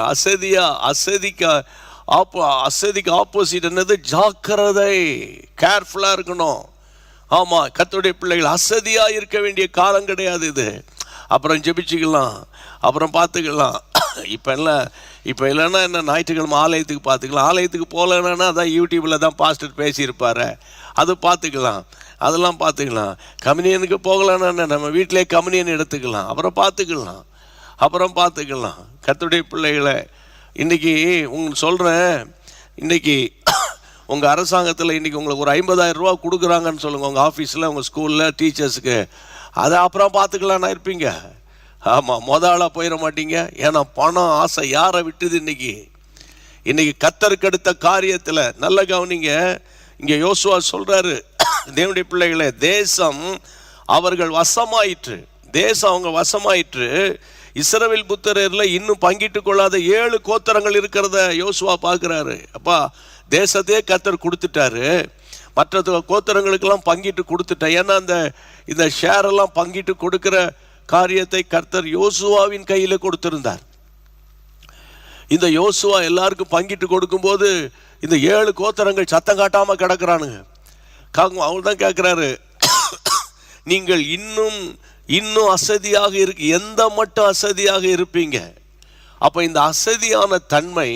S1: அசதிக்கு ஆப்போசிட் என்னது? ஜாக்கிரதை, கேர்ஃபுல்லா இருக்கணும். ஆமா, கர்த்தருடைய பிள்ளைகள் அசதியா இருக்க வேண்டிய காலம் கிடையாது இது. அப்புறம் ஜெபிச்சுக்கலாம், அப்புறம் பார்த்துக்கலாம். இப்போ இல்லைன்னா என்ன, ஞாயிற்றுக்கிழமை ஆலயத்துக்கு பார்த்துக்கலாம். ஆலயத்துக்கு போகலன்னா அதான் யூடியூப்பில் தான் பாஸ்டர் பேசியிருப்பார், அது பார்த்துக்கலாம், அதெல்லாம் பார்த்துக்கலாம். கம்யூனியனுக்கு போகலன்னா நம்ம வீட்டிலே கம்யூனியன் எடுத்துக்கலாம், அப்புறம் பார்த்துக்கலாம். கர்த்தருடைய பிள்ளைகளை, இன்றைக்கி உங்களுக்கு சொல்கிறேன், இன்றைக்கி உங்கள் அரசாங்கத்தில் இன்றைக்கி உங்களுக்கு ஒரு 50,000 ரூபா கொடுக்குறாங்கன்னு சொல்லுங்கள், உங்கள் ஆஃபீஸில், உங்கள் ஸ்கூலில், டீச்சர்ஸுக்கு. அதை அப்புறம் பார்த்துக்கலான்னா இருப்பீங்க. ஆமாம், ஆளாக போயிட மாட்டீங்க. ஏன்னா பணம் ஆசை யாரை விட்டுது? இன்னைக்கு கர்த்தருக்கு அடுத்த காரியத்தில் நல்ல கவனிங்க. இங்கே யோசுவா சொல்கிறாரு, தேவனுடைய பிள்ளைகளே, தேசம் அவர்கள் வசமாயிற்று, அவங்க வசமாயிற்று. இஸ்ரவேல் புத்திரரில் இன்னும் பங்கிட்டு கொள்ளாத 7 கோத்திரங்கள் இருக்கிறத யோசுவா பார்க்குறாரு. அப்பா, தேசத்தையே கர்த்தர் கொடுத்துட்டாரு, மற்ற கோத்திரங்களுக்கெல்லாம் பங்கிட்டு கொடுத்துட்டேன். ஏன்னா இந்த ஷேரெல்லாம் பங்கிட்டு கொடுக்குற காரியத்தை கர்த்தர் யோசுவாவின் கையில் கொடுத்திருந்தார். இந்த யோசுவா எல்லாருக்கும் பங்கிட்டு கொடுக்கும்போது இந்த 7 கோத்திரங்கள் சத்தம் காட்டாம கிடக்குறானுங்க. அவங்க தான் கேட்குறாரு, நீங்கள் இன்னும் அசதியாக இருக்கு, எந்த மட்டும் அசதியாக இருப்பீங்க? அப்ப இந்த அசதியான தன்மை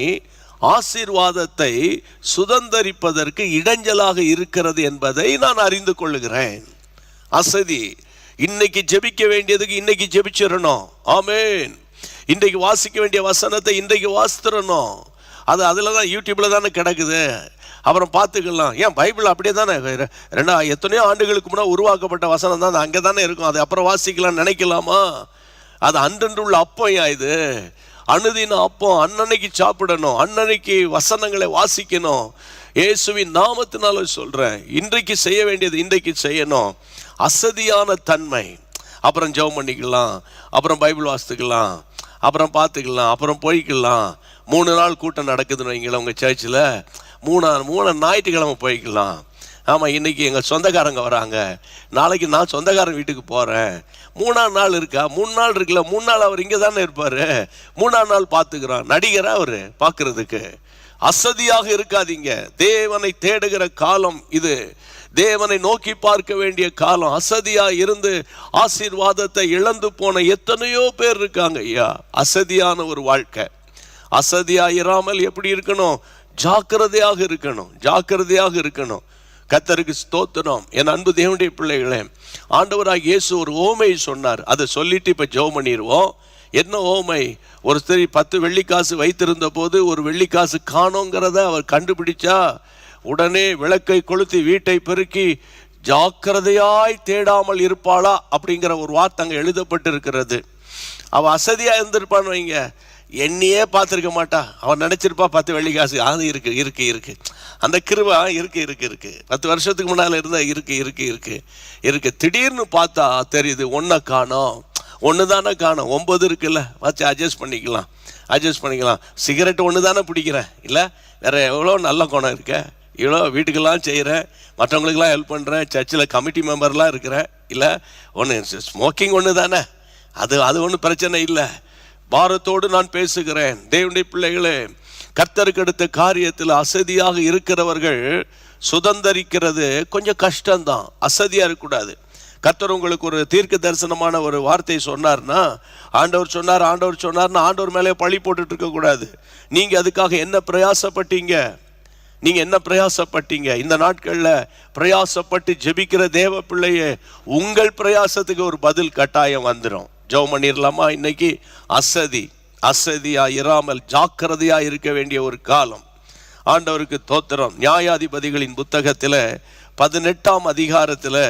S1: ஆசீர்வாதத்தை சுதந்தரிப்பதற்கு இடைஞ்சலாக இருக்கிறது என்பதை நான் அறிந்து கொள்ளுகிறேன். அசதி, இன்னைக்கு ஜெபிக்க வேண்டியதுக்கு இன்னைக்கு ஜெபிச்சிடணும். ஆமேன். இன்றைக்கு வாசிக்க வேண்டிய வசனத்தை இன்றைக்கு வாசித்துறணும். அதில் தான் யூடியூப்பில் தானே கிடக்குது, அப்புறம் பார்த்துக்கலாம். ஏன் பைபிள் அப்படியே தானே எத்தனையோ ஆண்டுகளுக்கு முன்னாடி உருவாக்கப்பட்ட வசனம் தான் அங்கே தானே இருக்கும், அதை அப்புறம் வாசிக்கலாம் நினைக்கலாமா? அது அன்றன்றுள்ள அப்பம். இது அனுதின அப்பம், அன்னன்னைக்கு சாப்பிடணும், அன்னன்னைக்கு வசனங்களை வாசிக்கணும். இயேசுவின் நாமத்தினால சொல்கிறேன், இன்றைக்கு செய்ய வேண்டியது இன்றைக்கு செய்யணும். அசதியான தன்மை, அப்புறம் ஜெபம் பண்ணிக்கலாம், அப்புறம் பைபிள் வாசித்துக்கலாம், அப்புறம் பார்த்துக்கலாம், அப்புறம் போய்க்கலாம். 3 நாள் கூட்டம் நடக்குதுன்னு வைங்களேன் உங்கள் சர்ச்சில், 3 ஞாயிற்றுக்கிழமை போய்க்கலாம். ஆமாம், இன்றைக்கி எங்கள் சொந்தக்காரங்க வராங்க, நாளைக்கு நான் சொந்தக்காரன் வீட்டுக்கு போகிறேன். 3ஆம் நாள் இருக்கா? 3 நாள் இருக்குல்ல, 3 நாள் அவர் இங்கே தானே இருப்பார். 3ஆம் நாள் பார்த்துக்கிறான், நடிகராக அவர் பார்க்குறதுக்கு. அசதியாக இருக்காதீங்க. தேவனை தேடுகிற காலம் இது, தேவனை நோக்கி பார்க்க வேண்டிய காலம். அசதியா இருந்து ஆசீர்வாதத்தை இழந்து போன எத்தனையோ பேர் இருக்காங்க ஐயா. அசதியான ஒரு வாழ்க்கை. அசதியா இராமல் எப்படி இருக்கணும்? ஜாக்கிரதையாக இருக்கணும். கர்த்தருக்கு ஸ்தோத்திரம். என் அன்பு தேவனுடைய பிள்ளைகளே, ஆண்டவராகிய இயேசு ஒரு ஓமை சொன்னார், அதை சொல்லிட்டு இப்போ ஜெபம் பண்ணிடுவோம். என்ன ஓமை? ஒருத்தர் 10 வெள்ளிக்காசு வைத்திருந்த போது ஒரு வெள்ளிக்காசு காணோங்கிறத அவர் கண்டுபிடிச்சா உடனே விளக்கை கொளுத்தி வீட்டை பெருக்கி ஜாக்கிரதையாய் தேடாமல் இருப்பாளா அப்படிங்கிற ஒரு வார்த்தை அங்கே எழுதப்பட்டு இருக்கிறது. அவள் அசதியாக இருந்திருப்பான்னு வைங்க, என்னையே பார்த்துருக்க மாட்டா. அவன் நினச்சிருப்பா 10 வெள்ளிக்காசு அது இருக்கு. அந்த கிருபை இருக்கு. 10 வருஷத்துக்கு முன்னால் இருந்தால் இருக்கு. திடீர்னு பார்த்தா தெரியுது, ஒன்றை காணோம். 1 தானே காணோம், 9 இருக்குல்ல, வச்சு அட்ஜஸ்ட் பண்ணிக்கலாம். சிகரெட் 1 தானே பிடிக்கிறேன், இல்லை வேற எவ்வளோ நல்ல குணம் இருக்க, இவ்வளோ வீட்டுக்கெல்லாம் செய்கிறேன், மற்றவங்களுக்கெல்லாம் ஹெல்ப் பண்ணுறேன், சர்ச்சில் கமிட்டி மெம்பர்லாம் இருக்கிறேன், இல்லை ஸ்மோக்கிங் 1 தானே, அது ஒன்றும் பிரச்சனை இல்லை. பாரத்தோடு நான் பேசுகிறேன். தேவனுடைய பிள்ளைகளே, கர்த்தருக்கு அடுத்த காரியத்தில் அசதியாக இருக்கிறவர்கள் சுதந்தரிக்கிறது கொஞ்சம் கஷ்டம்தான். அசதியாக இருக்கக்கூடாது. கர்த்தர் உங்களுக்கு ஒரு தீர்க்க தரிசனமான ஒரு வார்த்தை சொன்னார்னா, ஆண்டவர் சொன்னார்னா ஆண்டவர் மேலே பழி போட்டுட்டு இருக்கக்கூடாது. நீங்கள் அதுக்காக என்ன பிரயாசப்பட்டீங்க? இந்த நாட்களில் பிரயாசப்பட்டு ஜெபிக்கிற தேவ பிள்ளையே, உங்கள் பிரயாசத்துக்கு ஒரு பதில் கட்டாயம் வந்துடும். ஜெபம் பண்ணிடலாமா? இன்னைக்கு அசதியா இராமல் ஜாக்கிரதையா இருக்க வேண்டிய ஒரு காலம். ஆண்டவருக்கு தோத்திரம். நியாயாதிபதிகளின் புத்தகத்தில் 18ஆம் அதிகாரத்தில்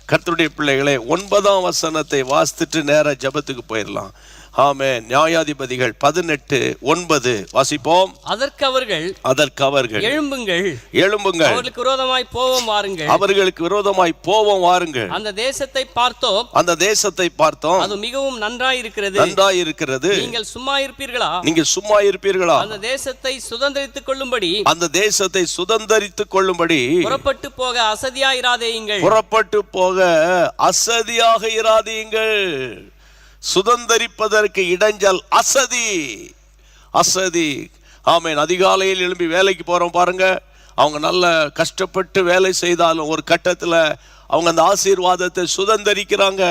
S1: கர்த்தருடைய பிள்ளைகளே 9ஆம் வசனத்தை வாசித்துட்டு நேர ஜெபத்துக்கு போயிடலாம். ஆமென். நியாயாதிபதிகள் 18:9 வாசிப்போம்.
S2: அதற்கு அவர்கள்
S1: எழும்புங்கள்,
S2: அவர்களுக்கு விரோதமாய் போவோம் வாருங்கள்,
S1: அவர்களுக்கு விரோதமாய் போவோம் வாருங்கள்.
S2: அந்த தேசத்தை பார்த்தோம், அது மிகவும் நன்றாயிருக்கிறது. நீங்கள் சும்மா இருப்பீர்களா? அந்த தேசத்தை சுதந்தரித்துக் கொள்ளும்படி புறப்பட்டு போக அசதியாக இராதீங்கள்.
S1: சுதந்தரிப்பதற்கு இடைஞ்சல் அசதி. ஆமென். அதிகாலையில் எழும்பி வேலைக்கு போறோம் பாருங்க, அவங்க நல்ல கஷ்டப்பட்டு வேலை செய்தாலும் ஒரு கட்டத்துல அவங்க அந்த ஆசீர்வாதத்தை சுதந்தரிக்கிறாங்க.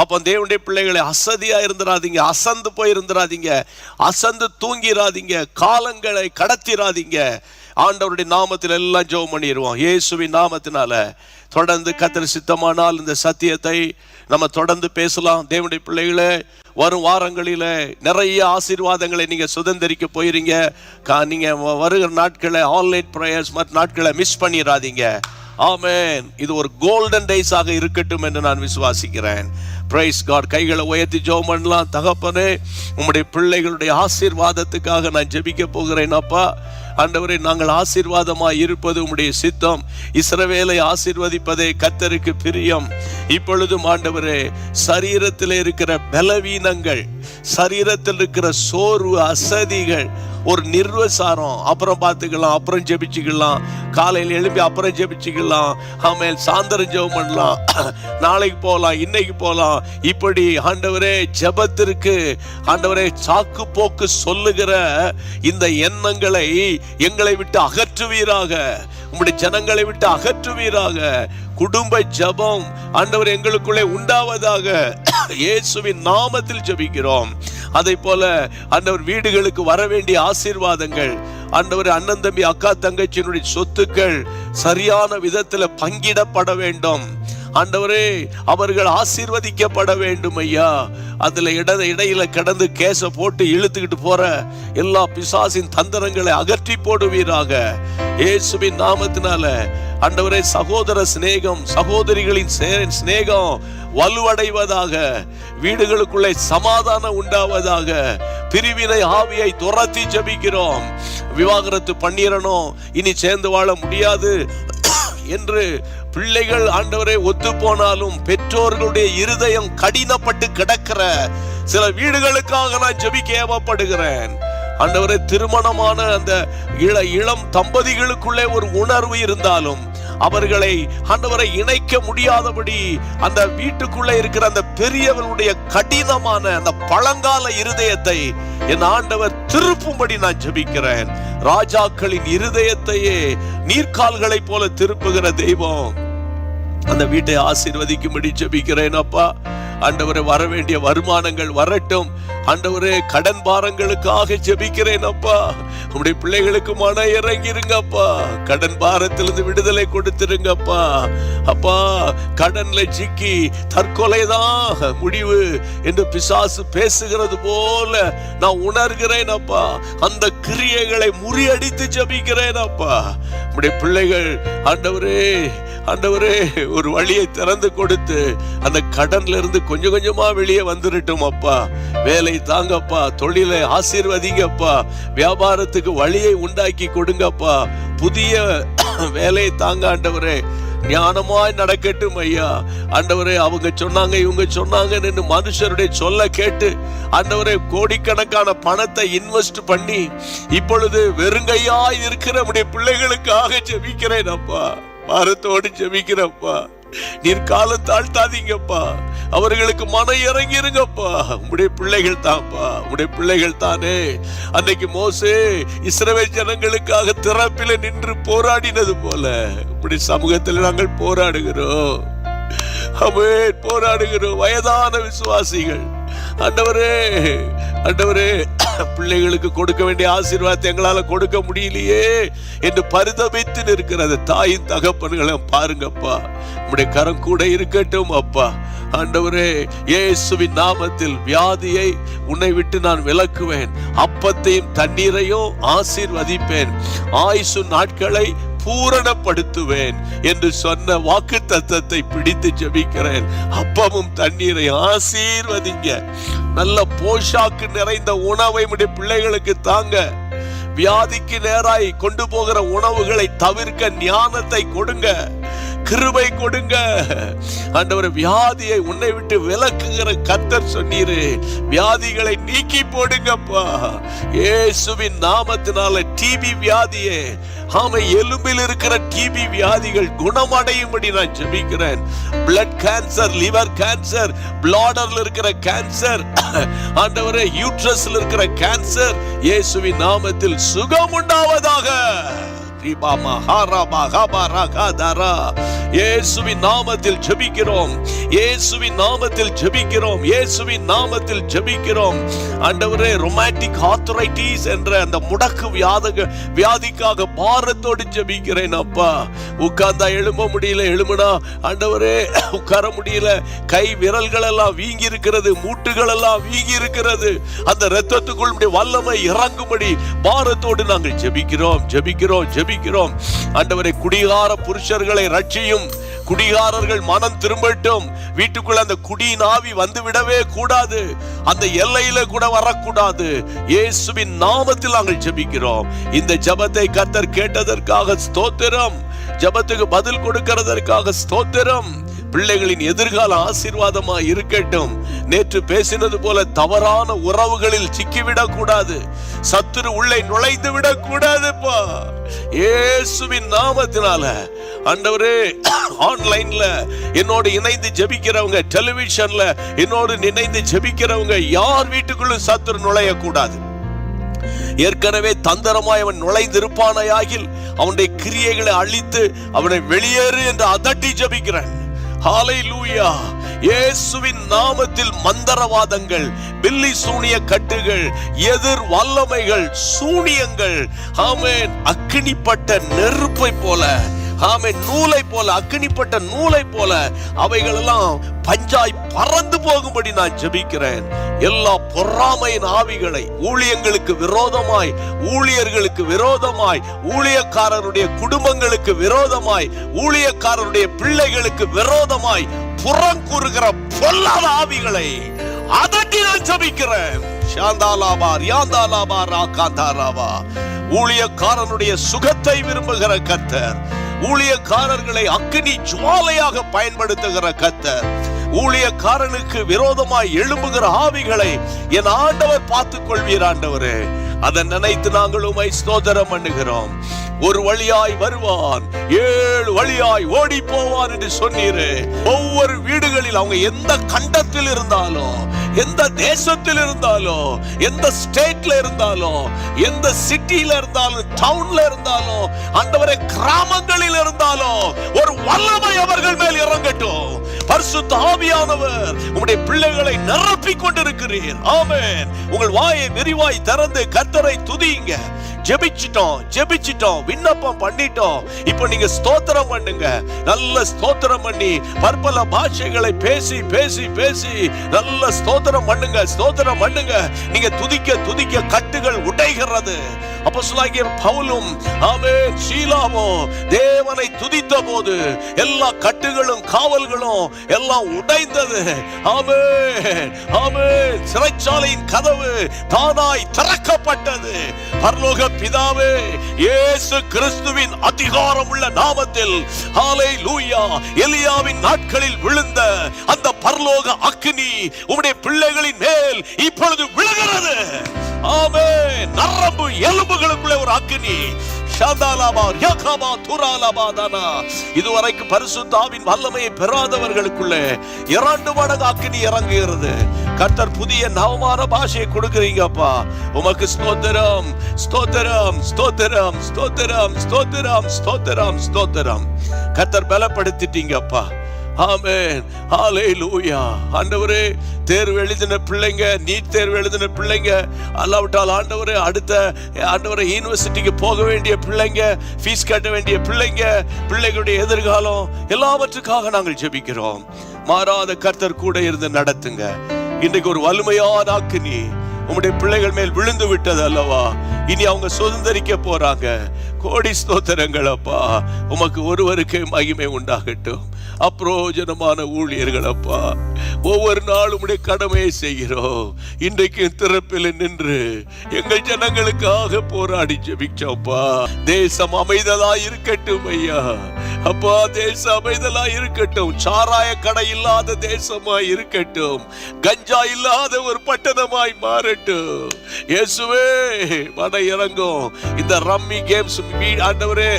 S1: அப்ப தேவனுடைய பிள்ளைகளை அசதியா இருந்துராதீங்க, அசந்து போயிருந்துராதீங்க, அசந்து தூங்கிராதீங்க, காலங்களை கடத்திராதீங்க. ஆண்டவருடைய நாமத்தில் எல்லாம் ஜெபம் பண்ணிடுவோம். இயேசுவின் நாமத்தினால தொடர்ந்து கர்த்தர் சித்தமானால் இந்த சத்தியத்தை நம்ம தொடர்ந்து பேசலாம். தேவனுடைய பிள்ளைகளே, வரும் வாரங்களில நிறைய ஆசீர்வாதங்களை நீங்க சுதந்திரிக்க போயிருங்க. நீங்க வருகிற நாட்களை, ஆன்லைன் பிரேயர்ஸ் மற்ற நாட்களை மிஸ் பண்ணிடாதீங்க. ஆமென். இது ஒரு கோல்டன் டேஸ் ஆக இருக்கட்டும் என்று நான் விசுவாசிக்கிறேன். Praise God. கைகளை உயர்த்தி ஜெபம் பண்ணலாம். தகப்பனே, உம்முடைய பிள்ளைகளுடைய ஆசீர்வாதத்துக்காக நான் ஜெபிக்க போகிறேன். அப்பா ஆண்டவரே, நாங்கள் ஆசீர்வாதமாய் இருப்பது உம்முடைய சித்தம். இஸ்ரவேலை ஆசீர்வதிப்பதே கர்த்தருக்கு பிரியம். இப்பொழுதும் ஆண்டவரே, சரீரத்தில் இருக்கிற பலவீனங்கள், சரீரத்தில் இருக்கிற சோர்வு, அசதிகள், ஒரு நிர்வசாரம், அப்புறம் பார்த்துக்கலாம், அப்புறம் ஜெபிச்சுக்கலாம், காலையில் எழுப்பி அப்புறம் ஜெபிச்சுக்கலாம், ஆமென், சாயந்தரம் ஜெபம் பண்ணலாம், நாளைக்கு போகலாம், இன்னைக்கு போகலாம், இப்படி ஆண்டவரே ஜெபத்திற்கு ஆண்டவரே சாக்கு போக்கு சொல்லுகிற இந்த எண்ணங்களை எங்களை விட்டு அகற்றுவீராக. உம்முடைய ஜனங்களை விட்டு அகற்றுவீராக. குடும்ப ஜெபம் ஆண்டவர் எங்களுக்குள்ளே உண்டாவதாக. இயேசுவின் நாமத்தில் ஜெபிக்கிறோம். அதை போல ஆண்டவர் வீடுகளுக்கு வர வேண்டிய ஆசீர்வாதங்கள், ஆண்டவர் அண்ணன் தம்பி அக்கா தங்கச்சியினுடைய சொத்துக்கள் சரியான விதத்தில் பங்கிடப்பட வேண்டும். ஆண்டவரே, அவர்கள் ஆசீர்வதிக்கப்பட வேண்டும் ஐயா. அதுல இடையில கடந்து கேச போட்டு இழுத்துக்கிட்டு போற எல்லா பிசாசின் தந்திரங்களை அகற்றி போடுவீராக. இயேசுவின் நாமத்தினால ஆண்டவரே, சகோதர சிநேகம், சகோதரிகளின் சிநேகம் வலுவடைவதாக. வீடுகளுக்குள்ளே சமாதானம் உண்டாவதாக. பிரிவினை ஆவியை துரத்தி ஜெபிக்கிறோம். விவாகரத்து பண்ணிரணும், இனி சேர்ந்து வாழ முடியாது என்று பிள்ளைகள் ஆண்டவரை ஒத்து போனாலும் பெற்றோர்களுடைய இருதயம் கடினப்பட்டு கிடக்கிற சில வீடுகளுக்காக நான் ஜெபிக்க ஏவப்படுகிறேன். ஆண்டவரே, திருமணமான அந்த இளம் தம்பதிகளுக்குள்ளே ஒரு உணர்வு இருந்தாலும் அவர்களை ஆண்டவரை இணைக்க முடியாதபடி அந்த வீட்டுக்குள்ளே இருக்கிற அந்த பெரியவர்களுடைய கடினமான அந்த பழங்கால இருதயத்தை என் ஆண்டவர் திருப்பும்படி நான் ஜெபிக்கிறேன். ராஜாக்களின் இருதயத்தையே நீர்க்கால்களை போல திருப்புகிற தெய்வம் அந்த வீட்டை ஆசீர்வதிக்கும்படி ஜெபிக்கிறேன். அப்பா ஆண்டவரே, வர வேண்டிய வருமானங்கள் வரட்டும். ஆண்டவரே, கடன் பாரங்களுக்காக ஜெபிக்கிறேன். அப்பா உம்முடைய பிள்ளைகளுக்கு மன இறங்கிருங்கப்பா. கடன் பாரத்திலிருந்து விடுதலை கொடுத்துருங்கப்பா. அப்பா, கடன்ல சிக்கி தற்கொலைதான் முடிவு என்று பிசாசு பேசுகிறது போல நான் உணர்கிறேன். அப்பா, அந்த கிரியைகளை முறியடித்து ஜெபிக்கிறேன். அப்பா, உம்முடைய பிள்ளைகள் ஆண்டவரே, ஆண்டவரே, ஒரு வழியை திறந்து கொடுத்து அந்த கடன்ல இருந்து கொஞ்சம் கொஞ்சமா வெளியே வந்துடட்டும். அப்பா, வேலை தாங்கப்பா, தொழிலை ஆசீர்வதிங்கப்பா, வியாபாரத்துக்கு வழியை உண்டாக்கி கொடுங்கப்பா, புதிய வேலையை தாங்க ஆண்டவரே, ஞானமாய் நடக்கட்டும் ஐயா. ஆண்டவரே, அவங்க சொன்னாங்க இவங்க சொன்னாங்கன்னு மனுஷருடைய சொல்ல கேட்டு ஆண்டவரே கோடிக்கணக்கான பணத்தை இன்வெஸ்ட் பண்ணி இப்பொழுது வெறுங்கையாய் இருக்கிற நம்முடைய பிள்ளைகளுக்காக ஜெபிக்கிறேன். அப்பா, பாரத்தோடு ஜெபிக்கிறப்பா, நீர் காலம் தாழ்த்தாதீங்கப்பா, அவர்களுக்கு மன இறங்கிருங்கப்பா. உம்முடைய பிள்ளைகள் தான்ப்பா, உம்முடைய பிள்ளைகள் தானே. அன்னைக்கு மோசே இஸ்ரவேல் ஜனங்களுக்காக திறப்பில நின்று போராடினது போல உம்முடைய சமூகத்தில் நாங்கள் போராடுகிறோம். ஆமென், போராடுகிறோம். வயதான விசுவாசிகள் ஆண்டவரே, ஆண்டவரே, பிள்ளைகளுக்கு கொடுக்க வேண்டிய ஆசீர்வாதத்தை எங்களால கொடுக்க முடியலையே என்று பரிதபித்து நிற்கிறது தாயின் தகப்பன்களை பாருங்கப்பா. உம்முடைய கரம் கூட இருக்கட்டும் அப்பா. ஆண்டவரே, இயேசுவின் நாமத்தில் வியாதியை உன்னை விட்டு நான் விலக்குவேன். அப்பத்தையும் தண்ணீரையும் ஆசீர்வதிப்பேன். ஆயுசு நாட்களை பூரணப்படுத்துவேன் என்று சொன்ன வாக்குத்தத்தத்தை பிடித்து ஜெபிக்கிறேன். அப்பமும் தண்ணீரை ஆசீர்வதிங்க. நல்ல போஷாக்கு நிறைந்த உணவை உடைய பிள்ளைகளுக்கு தாங்க. வியாதிக்கு நேராய் கொண்டு போகிற உணவுகளை தவிர்க்க ஞானத்தை கொடுங்க, கிருபை கொடுங்க. ஆண்டவரே, வியாதியை உன்னை விட்டு விலக்குகிற கர்த்தர் சொன்னீரு, வியாதிகளை நீக்கி போடுங்கப்பா. இயேசுவின் நாமத்தினால டிபி வியாதியே, ஆமை எலும்பில் இருக்கிற டிபி வியாதிகள் குணமடையும்படி நான் ஜெபிக்கிறேன். பிளட் கேன்சர், லிவர் கேன்சர், பிளாடர்ல இருக்கிற கேன்சர், ஆண்டவரே யூட்ரஸ்ல இருக்கிற கேன்சர், இயேசுவின் நாமத்தில் சுகம் உண்டாவதாக. இயேசுவின் நாமத்தில் ஜெபிக்கிறோம், இயேசுவின் நாமத்தில் ஜெபிக்கிறோம், இயேசுவின் நாமத்தில் ஜெபிக்கிறோம். ஆண்டவரே, ரொமாட்டிக் ஆர்த்ரைட்டிஸ் என்ற அந்த முடக்கு வியாதிக்காக பாரத்தோடு ஜெபிக்கிறேன் அப்பா. உட்கார்ந்தா எழும்ப முடியல, எழுமுனா ஆண்டவரே உட்கார முடியல, கை விரல்கள் எல்லாம் வீங்கி இருக்கிறது, மூட்டுகள் எல்லாம் வீங்கி இருக்கிறது. அந்த இரத்தத்துக்குள் வல்லமை இறங்கும்படி பாரத்தோடு நாங்கள் ஜெபிக்கிறோம், ஜெபிக்கிறோம், ஜெபிக்கிறோம். ஆண்டவரே, குடிகார புருஷர்களை ரட்சியும், குடிகாரர்கள் மனம் திரும்பட்டும். வீட்டுக்குள்ள அந்த குடியின் ஆவி வந்து விடவே கூடாது, அந்த எல்லையில கூட வரக்கூடாது. இயேசுவின் நாமத்தில் நாங்கள் ஜெபிக்கிறோம். இந்த ஜெபத்தை கர்த்தர் கேட்டதற்காக ஸ்தோத்திரம், ஜெபத்துக்கு பதில் கொடுக்கிறதற்காக ஸ்தோத்திரம். பிள்ளைகளின் எதிர்கால ஆசீர்வாதமா இருக்கட்டும். நேற்று பேசினது போல தவறான உறவுகளில் சிக்கிவிடக் கூடாது, சத்துரு உள்ளே நுழைந்து விடக் கூடாதுப்பா. இயேசுவின் நாமத்தினால ஆண்டவரே, ஆன்லைன்ல என்னோடு இணைந்து ஜெபிக்கிறவங்க, டெலிவிஷன்ல என்னோடு இணைந்து ஜெபிக்கிறவங்க யார் வீட்டுக்குள்ளும் சத்துரு நுழைய கூடாது. ஏற்கனவே தந்திரமாய் அவன் நுழைந்திருப்பானாயாகில் அவனுடைய கிரியைகளை அழித்து அவனை வெளியேறு என்று அதட்டி ஜெபிக்கிறேன். ஹல்லேலூயா. இயேசுவின் நாமத்தில் மந்திரவாதங்கள், பில்லி சூனிய கட்டுகள், எதிர் வல்லமைகள், சூனியங்கள், ஆமென், அக்கினிப்பட்ட நெருப்பை போல, ஆமென், நூலை போல, அக்கினிப்பட்ட நூலை போல அவைகள் எல்லாம் பஞ்சாய் பறந்து போகும்படி நான் ஜெபிக்கிறேன். எல்லா பொறாமையின் ஆவிகளை ஊழியங்களுக்கு விரோதமாய், ஊழியர்களுக்கு விரோதமாய், ஊழியக்காரருடைய குடும்பங்களுக்கு விரோதமாய், ஊழியக்காரருடைய பிள்ளைகளுக்கு விரோதமாய் புறங்கூறுகிற பொல்லாத ஆவிகளை அதட்டி நான் ஜெபிக்கிறேன். சாந்தாலாபா ரியாந்தாலாபா ராகாந்தாராபா. ஊழியக்காரனுடைய சுகத்தை விரும்புகிற கர்த்தர், ஊழியக்காரர்களை அக்கினி ஜுவாலையாக பயன்படுத்துகிற கர்த்தர், ஊழியக்காரனுக்கு விரோதமாய் எழும்புகிற ஆவிகளை என் ஆண்டவர் பார்த்துக் கொள்வீர். ஆண்டவரே, அதை நினைத்து நாங்கள் உம்மை ஸ்தோத்திரம் பண்ணுகிறோம். ஒரு வழியாய் வருவான், 7 வழியாய் ஓடி போவான் என்று சொன்னீரே. ஒவ்வொரு வீடுகளில் அவங்க எந்த கண்டத்தில் இருந்தாலும், எந்த தேசத்தில் இருந்தாலும், எந்த ஸ்டேட்ல இருந்தாலும், எந்த சிட்டில இருந்தாலும், டவுன்ல இருந்தாலும், ஆண்டவரே கிராமங்களில் இருந்தாலும் ஒரு வல்லமை அவர்கள் மேல் இறங்கட்டும். பரிசுத்த ஆவியானவர் உம்முடைய பிள்ளைகளை நிரப்பிக் கொண்டிருக்கிறீர். ஆமென். உங்கள் வாயை விரிவாய் திறந்து கர்த்தரை துதியுங்க. ஜெபிச்சிட்டோம், விண்ணப்பம் பண்ணிட்டோம். இப்போ நீங்க ஸ்தோத்திரம் பண்ணுங்க. நல்ல ஸ்தோத்திரம் பண்ணி பற்பல பாஷைகளை பேசி பேசி பேசி நல்ல ஸ்தோத்திரம் பண்ணுங்க, ஸ்தோத்திரம் பண்ணுங்க. நீங்க துதிக்க கட்டுகள் உடைகிறது. அப்போஸ்தலனாகிய பவுலும் ஆமென் சீலாவும் தேவனை துதித்த போது எல்லா கட்டுகளும் காவல்களும் எல்லாம் உடைந்தது. ஆமென், ஆமென். சிறைச்சாலையின் கதவு தானாய் திறக்கப்பட்டது. பரலோக பிதாவே, இயேசு கிறிஸ்துவின் அதிகாரம் உள்ள நாமத்தில் ஹல்லேலூயா. எலியாவின் நாட்களில் விழுந்த அந்த பரலோக அக்கினி உம்முடைய பிள்ளைகளின் மேல் இப்பொழுது விழுகிறது. ஆமென். நரம்பு எலும்புகளுக்குள்ளே ஒரு அக்கினி. இதுவரைக்கும் பரிசுத்த ஆவியின் வல்லமையை பெறாதவர்களுக்குள்ளே 2 மடங்கு அக்கினி இறங்குகிறது. கர்த்தர் புதிய நவமான பாஷையை கொடுக்கிறீங்கப்பா. உமக்கு ஸ்தோத்திரம், ஸ்தோத்திரம், ஸ்தோத்திரம், ஸ்தோத்திரம், ஸ்தோத்திரம், ஸ்தோத்திரம், ஸ்தோத்திரம். கர்த்தர் பலப்படுத்திட்டீங்கப்பா. ஆமென், ஹல்லேலூயா. ஆண்டவரே, தேர்வு எழுதின பிள்ளைங்க, நீட் தேர்வு எழுதின பிள்ளைங்க, அல்லாவிட்டால் ஆண்டவரே அடுத்த ஆண்டவரே யூனிவர்சிட்டிக்கு போக வேண்டிய பிள்ளைங்க, ஃபீஸ் கட்ட வேண்டிய பிள்ளைங்க, பிள்ளைகளுடைய எதிர்காலம் எல்லாவற்றுக்காக நாங்கள் ஜெபிக்கிறோம். மாறாத கர்த்தர் கூட இருந்து நடத்துங்க. இன்றைக்கு ஒரு வலிமையான அக்கினி உம்முடைய பிள்ளைகள் மேல் விழுந்து விட்டது அல்லவா, இனி அவங்க சுதந்திரிக்க போறாங்க. கோடி ஸ்தோத்திரங்கள் அப்பா. உமக்கு ஒருவருக்கே மகிமை உண்டாகட்டும். அப்ரோஜனமான ஊழியர்கள் அப்பா, ஒவ்வொரு நாளும் உடைய கடமையை செய்கிறோம். இன்றைக்கு திறப்பில் நின்று எங்கள் ஜனங்களுக்காக போராடி ஜெபிச்சோம்ப்பா. தேசம் அமைதலா இருக்கட்டும் ஐயா. அப்பா, தேசம் அமைதலா இருக்கட்டும். சாராய கடை இல்லாத தேசமா இருக்கட்டும். கஞ்சா இல்லாத ஒரு பட்டணமாய் மாறட்டும். இயேசுவே, மன இறங்கும். இந்த ரம்மி கேம்ஸ் ஆண்டவரே,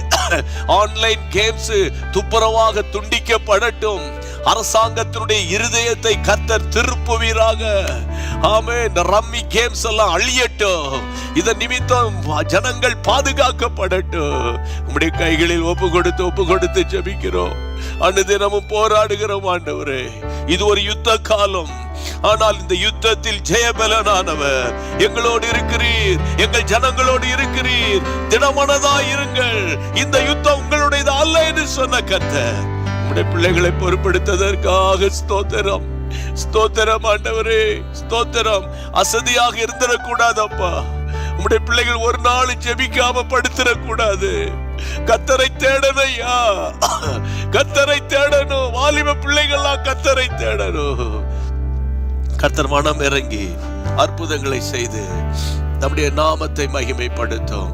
S1: ஆன்லைன் கேம்ஸ் துப்புரவாக துண்டிக்கப்படட்டும். அரசாங்கத்தினுடைய இருதயத்தை கர்த்தர் திருப்புவீராக. ஆமென். இந்த ரம்மி கேம்ஸ் எல்லாம் அழியட்டும். இதன் நிமித்தம் ஜனங்கள் பாதுகாக்கப்படட்டும். உம்முடைய கைகளில் ஒப்பு கொடுத்து ஜெபிக்கிறோம். அனுதினமும் போராடுகிறோம் ஆண்டவரே. இது ஒரு யுத்த காலம். ஆனால் இந்த யுத்தத்தில் ஜெயபலனானவர் எங்களோடு இருக்கிறீர். எங்கள் ஜனங்களோடு இருக்கிறீர். திடமனதாய் இருங்கள். இந்த யுத்தம் உங்களுடையது அல்ல என்று சொன்ன கர்த்தர் உம்முடைய பிள்ளைகளை பொறுப்பெடுத்ததற்காக ஸ்தோத்திரம். ஸ்தோத்திரம் ஆண்டவரே, ஸ்தோத்திரம். அசதியாக இருந்திடக்கூடாதப்பா. உம்முடைய பிள்ளைகள் ஒரு நாள் ஜெபிக்காம படுத்திடக்கூடாது. கர்த்தரை தேடனையா, கர்த்தரை தேடணும். வாலிப பிள்ளைகள்லாம் கர்த்தரை தேடணும். கர்த்தர் மனம் இறங்கி அற்புதங்களை செய்து நம்முடைய நாமத்தை மகிமைப்படுத்தும்.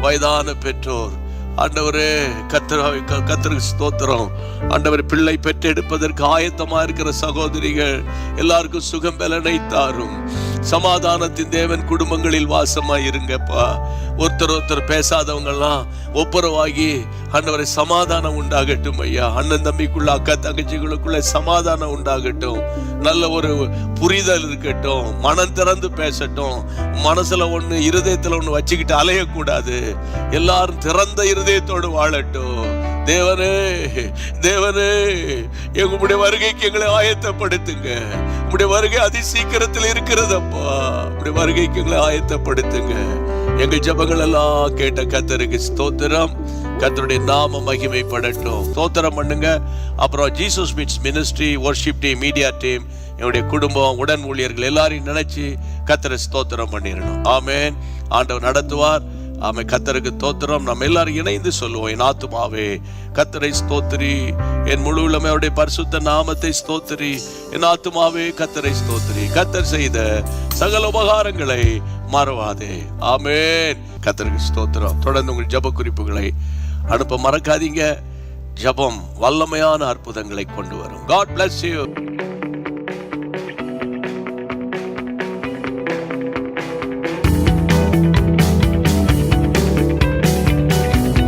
S1: வயதான பெற்றோர் ஆண்டவரே, கர்த்தருக்கு ஸ்தோத்திரம். ஆண்டவர், பிள்ளை பெற்றெடுப்பதற்கு ஆயத்தமா இருக்கிற சகோதரிகள் எல்லாருக்கும் சுகம் பலனை தாரும். சமாதானத்தின் தேவன் குடும்பங்களில் வாசமாய் இருங்கப்பா. ஒருத்தர் பேசாதவங்க எல்லாம் ஒப்புரவாகி ஆண்டவரை சமாதானம் உண்டாகட்டும் ஐயா. அண்ணன் தம்பிக்குள்ள, அக்கா தங்கச்சிகளுக்குள்ள சமாதானம் உண்டாகட்டும். நல்ல ஒரு புரிதல் இருக்கட்டும். மனம் திறந்து பேசட்டும். மனசுல ஒண்ணு, இருதயத்துல ஒண்ணு வச்சுக்கிட்டு அலையக்கூடாது. எல்லாரும் திறந்த இருதயத்தோடு வாழட்டும். தேவனே, தேவனே, எங்களுடைய வருகைக்கு எங்களை ஆயத்தப்படுத்துங்க. உங்களுடைய வருகை அதி சீக்கிரத்தில் இருக்கிறதப்பா. உங்களுடைய வருகைக்கு எங்களை ஆயத்தப்படுத்துங்க. எங்கள் ஜெபங்கள் எல்லாம் கேட்ட கர்த்தருக்கு ஸ்தோத்திரம். கர்த்தருடைய நாம மகிமைப்படட்டும். ஸ்தோத்திரம் பண்ணுங்க. அப்புறம் Jesus meets ministry, worship team, media team, என்னுடைய குடும்பம், உடன் ஊழியர்கள் எல்லாரையும் நினைச்சு கர்த்தரை ஸ்தோத்திரம் பண்ணிடணும். ஆமென். ஆண்டவர் நடத்துவார். ஆமே. கர்த்தருக்கு ஸ்தோத்திரம். நம்ம எல்லாரும் இணைந்து சொல்லுவோம். என் ஆத்துமாவே கர்த்தரை ஸ்தோத்திரி, என் முழு உள்ளமே அவருடைய பரிசுத்த நாமத்தை ஸ்தோத்திரி. என் ஆத்துமாவே கர்த்தரை ஸ்தோத்திரி. கர்த்தர் செய்த சகல உபகாரங்களை மறவாதே. ஆமென். கர்த்தருக்கு ஸ்தோத்திரம். தொடர்ந்து உங்கள் ஜெப குறிப்புகளை அனுப்ப மறக்காதீங்க. ஜெபம் வல்லமையான அற்புதங்களை கொண்டு வரும். God bless you.